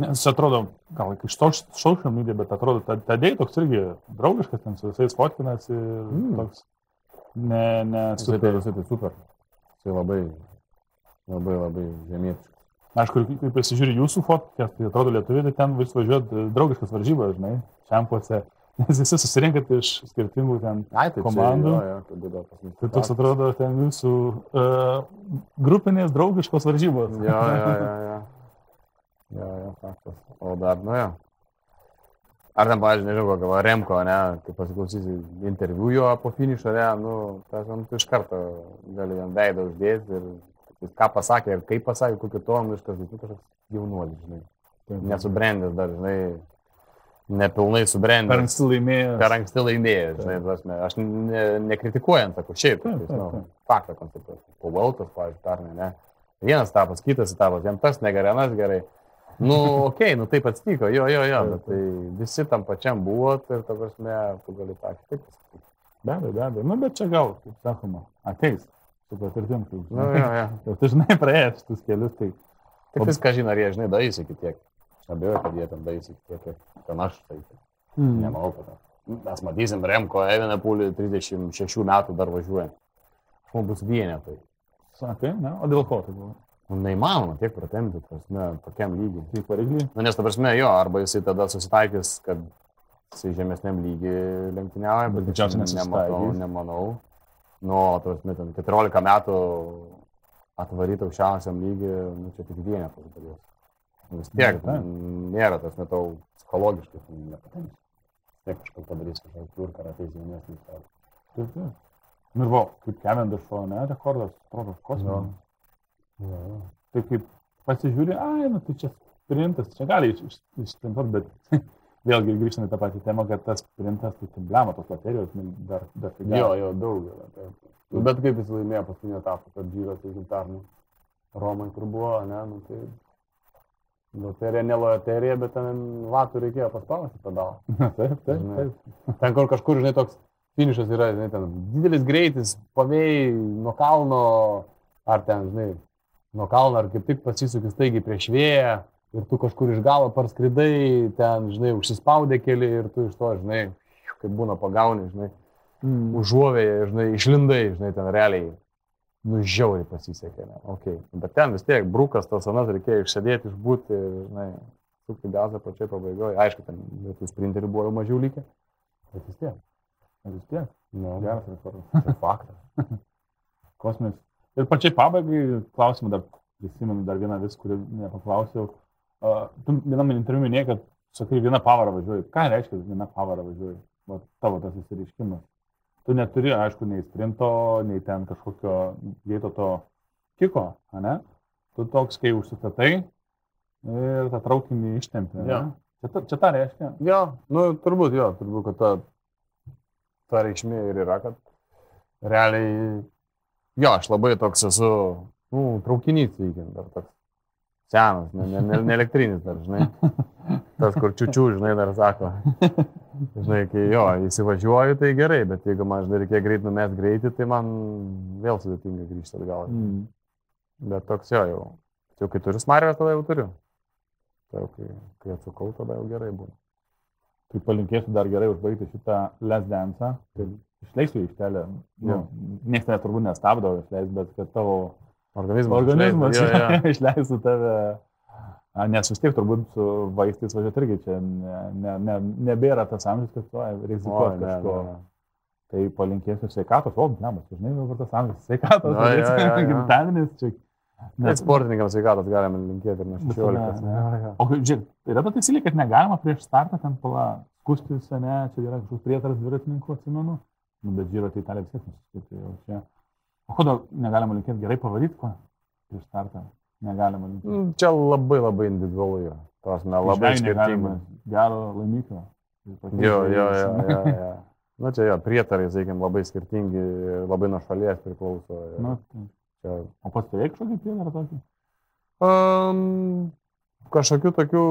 Nes atrodo, gal iš social media, bet atrodo, tadėjai toks irgi draugiškas, ten su visais fotkinasi, toks, ne super. Jisai tai super. Jisai labai žemietiškas. Aišku, kai pasižiūri jūsų fotkas, tai atrodo lietuviai, tai ten vis važiuoti draugiškas varžybas, žinai, šiampuose. Nes visi susirinkat iš skirtingų ten komandų. Tai toks atrodo ten jūsų grupinės draugiškos varžybos. Jo, faktas. O dar, nu jo. Ar ten, pavyzdžiui, nežinau, kokio Remko, ne, kai pasiklausysi interviu jo po finišo, ne, nu, tas iš karto gali jam veidą uždėti ir ką pasakė ir kaip pasakė, kokiu tonu iš karto, kažkoks jaunuolis, žinai. Nesubrendęs dar, žinai. Nepilnai subrendęs. Per anksti laimėjęs. Žinai, aš nekritikuojant, sakau, šiaip. Faktą konstatuoju. Po Valtos, pavyzdžiui, pernai, ne. Vienas etapas, kitas etapas, jam tas negerai, anas gerai. Nu, okei, nu taip atsitiko, jo, bet tai visi tam pačiam buvo ir, ta prasme, tu gali tą kitaip pasakyti. Be abejo. Nu, bet čia gal, kaip sakoma, ateis su patirtim. Nu, jo. Tu žinai, praėjęs šitus kelius, tai... Tik viską žinai, ar jie, žinai, darys iki tiek. Aš nebejoju, kad jie ten darys iki tiek, kiek ten aš, tai nemanau, kad mes matysim Remko Evenepoolį 36 metų dar važiuojant. Aš manau, bus vienetai. Sakai, ne? O dėl ko tai buvo? Neįmanoma tiek pratempti, prasme, tokiam lygiai. Tai pareigliai? Nu, nes, ta prasme, jo, arba jisai tada susitaikys, kad jisai žemesniam lygiai lenktyniauja, bet didžiausiai nemanau. Nu, ta prasme, ten 14 metų atvaryti aukščiausiam lygiai, nu, čia tik vienetas dalės. Vis tiek, nėra tas, netau, psichologiškai nepatenks. Tiek kažką padarys, kažką turką, ateis jaunesnis. Taip. Ir va, kaip Cavendisho, ne, rekordas, atrodo, kosminis. Tai kaip pasižiūri, nu tai čia sprintas, čia gali išsprintuoti, bet vėlgi grįžtame tą patį temą, kad tas sprintas, tai tembliama tos loterijos, dar figa. Jo, daug yra. Bet kaip jis laimėjo paskutinį etapą, kad Džyras, sakykim, pernai Romai, kur buvo, ne, nu tai loterija, ne loterija, bet ten vatų reikėjo paspausti pedalą. Taip. Ten kur kažkur, žinai, toks finišas yra, žinai, ten didelis greitis, pavėjai nuo kalno, ar ten, žinai, nuo kalno, ar kaip tik pasisukis staigiai prieš vėją, ir tu kažkur iš galo parskridai, ten, žinai, užsispaudė keli ir tu iš to, žinai, kaip būna pagauni, žinai, užuovėje, žinai, išlindai, žinai, ten realiai, žiauriai pasisekė, ne, okei. Bet ten vis tiek, brukas tas anas reikėjo išsėdėti, išbūti, žinai, sukti gazą pačiai pabaigoje. Aišku, ten tų sprinterių buvo jau mažiau likę, bet vis tiek. Nu, geras rekordas. Tai faktas. Kosminis. Ir pačiai pabaigai klausimą dar prisimenu dar vieną vis, kurį nepaklausiau. Tu vienam interviu minėjai, kad sakai, viena pavara važiuoji. Ką reiškia viena pavara važiuoji? Va, tavo tas įsireiškimas. Tu neturi, aišku, nei sprinto, nei ten kažkokio greito to kiko, ne? Tu toks, kai užsistatai ir tą traukinį ištempi. Ja. Čia tą reiškia? Jo, turbūt, kad ta reikšmė ir yra, kad realiai, jo, aš labai toks esu, traukinys, veikiant, dar toks senas, ne elektrinis dar, žinai. Tas, kur čiučiu, žinai, dar sako. Žinai, kai jo, įsivažiuoju, tai gerai, bet jeigu man, žinai, reikia greit numest greitį, tai man vėl sudėtinga grįžti atgal. Bet toks jau kai turiu smarvę, tada jau turiu. Tai kai atsukau, tada jau gerai būna. Tai palinkėsiu dar gerai užbaigti šitą Les Dance'ą. Išleisiu iš telę. Niekas tave turbūt nestabdo išleis, bet kad tavo organizmas išleisų tave. Nes vis tiek turbūt su vaistais važiuoti irgi čia nebėra tas amžius, kad tu rizikuoti kažko. Tai palinkėsiu sveikatos, nemas, žinai, dabar tas amžius sveikatos, gimtadienis čia. Net sportininkams sveikatos galime linkėti ir nuo 16. O žiūrėk, yra ta taisyklė, kad negalima prieš startą ten skustis, ne, čia yra kažkoks prietaras dviratininkų, atsimenu, bet Giro tai Italija vis tiek nusiskirti. O kodėl negalima linkėti gerai pavaryti, ko prieš startą? Negalima linkėti. Čia labai labai individualu yra. Tos labai skirtingai. Gero laimikio. Jo. Nu čia jo, prietarai, sakykim, labai skirtingi, labai nuo šalies priklauso. Čia... O pats turėjai kažkokį prietarą tokį? Kažkokių tokių,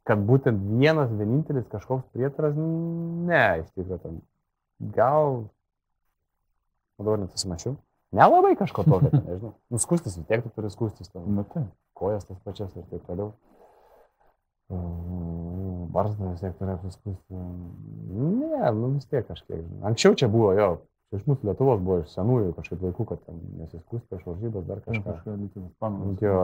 kad būtent vienintelis kažkoks prietaras, ne, iš tikrųjų tam. Gal, dabar nesusimačiau. Nelabai kažko tokio, nežinau. Skustis, vis tiek tu turi skustis. Kojas tas pačias ir taip toliau. Barzdą vis tiek turėtų skusti. Ne, vis tiek kažkiek. Anksčiau čia buvo, jo. Iš mūsų Lietuvos buvo iš senųjų kažkaip laikų, kad ten nesiskusti prieš varžybas, dar kažką. Jo,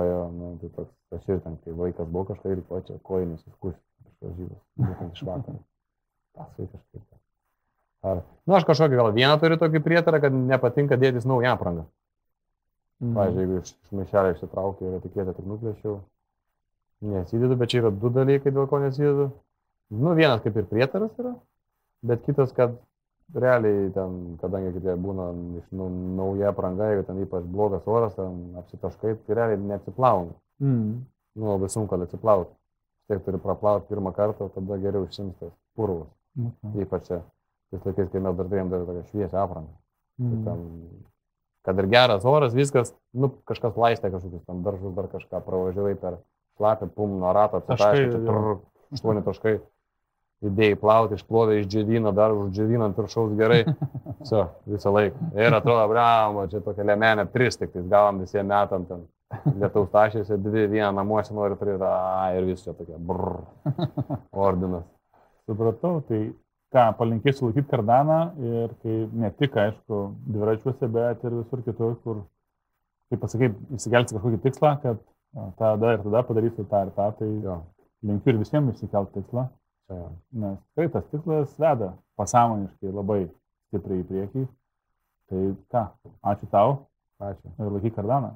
tai toks, aš ir ten, kai vaikas buvo kažką ir čia kojai nesiskusti prieš varžybas. Būtent iš vakaro. Pasai kažkaip. Aš kažkokį gal vieną turiu tokį prietarą, kad nepatinka dėtis naują aprangą. Pavyzdžiui, jeigu iš maišelio išsitraukiu ir etiketę tik nuplėšiau, nesidedu, bet čia yra du dalykai, dėl ko nesidedu. Vienas kaip ir prietaras yra, bet kitas, kad realiai ten, kadangi kitie būna iš nauja apranga, jeigu ten ypač blogas oras, ten apsitaškai, tai realiai neatsiplauna. Labai sunku atsiplauti. Tiek turi praplauti pirmą kartą, tada geriau išsimstas purvus. Ypač čia. Tais laikais, kai mes dar turėjom dar tokią šviesią aprangą. Kad ir geras oras, viskas, kažkas laistė kažkokius tam daržus, dar kažką pravažiavai per šlapį, nuo rato atsitaškai, 8 taškai, idėjai plauti, išplovė iš džiavino, dar už džiavino ant viršaus gerai, visą laiką. Ir atrodo, bravo, čia tokia lemenė 3, tik tais gavom visiems metam ten, lietaus tašėse 2, vieną namuose nori turėti, ir vis čia tokia, ordinas. Supratau, tai ką, palinkėsiu laikyti kardaną ir kai ne tik, aišku, dviračiuose, bet ir visur kitur, kur, kaip pasakai, įsikelti kažkokį tikslą, kad tada ir tada padarysiu tą ir tą, tai linkiu ir visiems įsikelti tikslą, nes tikrai tas tikslas veda pasąmoniškai labai stipriai į priekį. Tai ką, ačiū tau. Ačiū. Ir laikyk kardaną.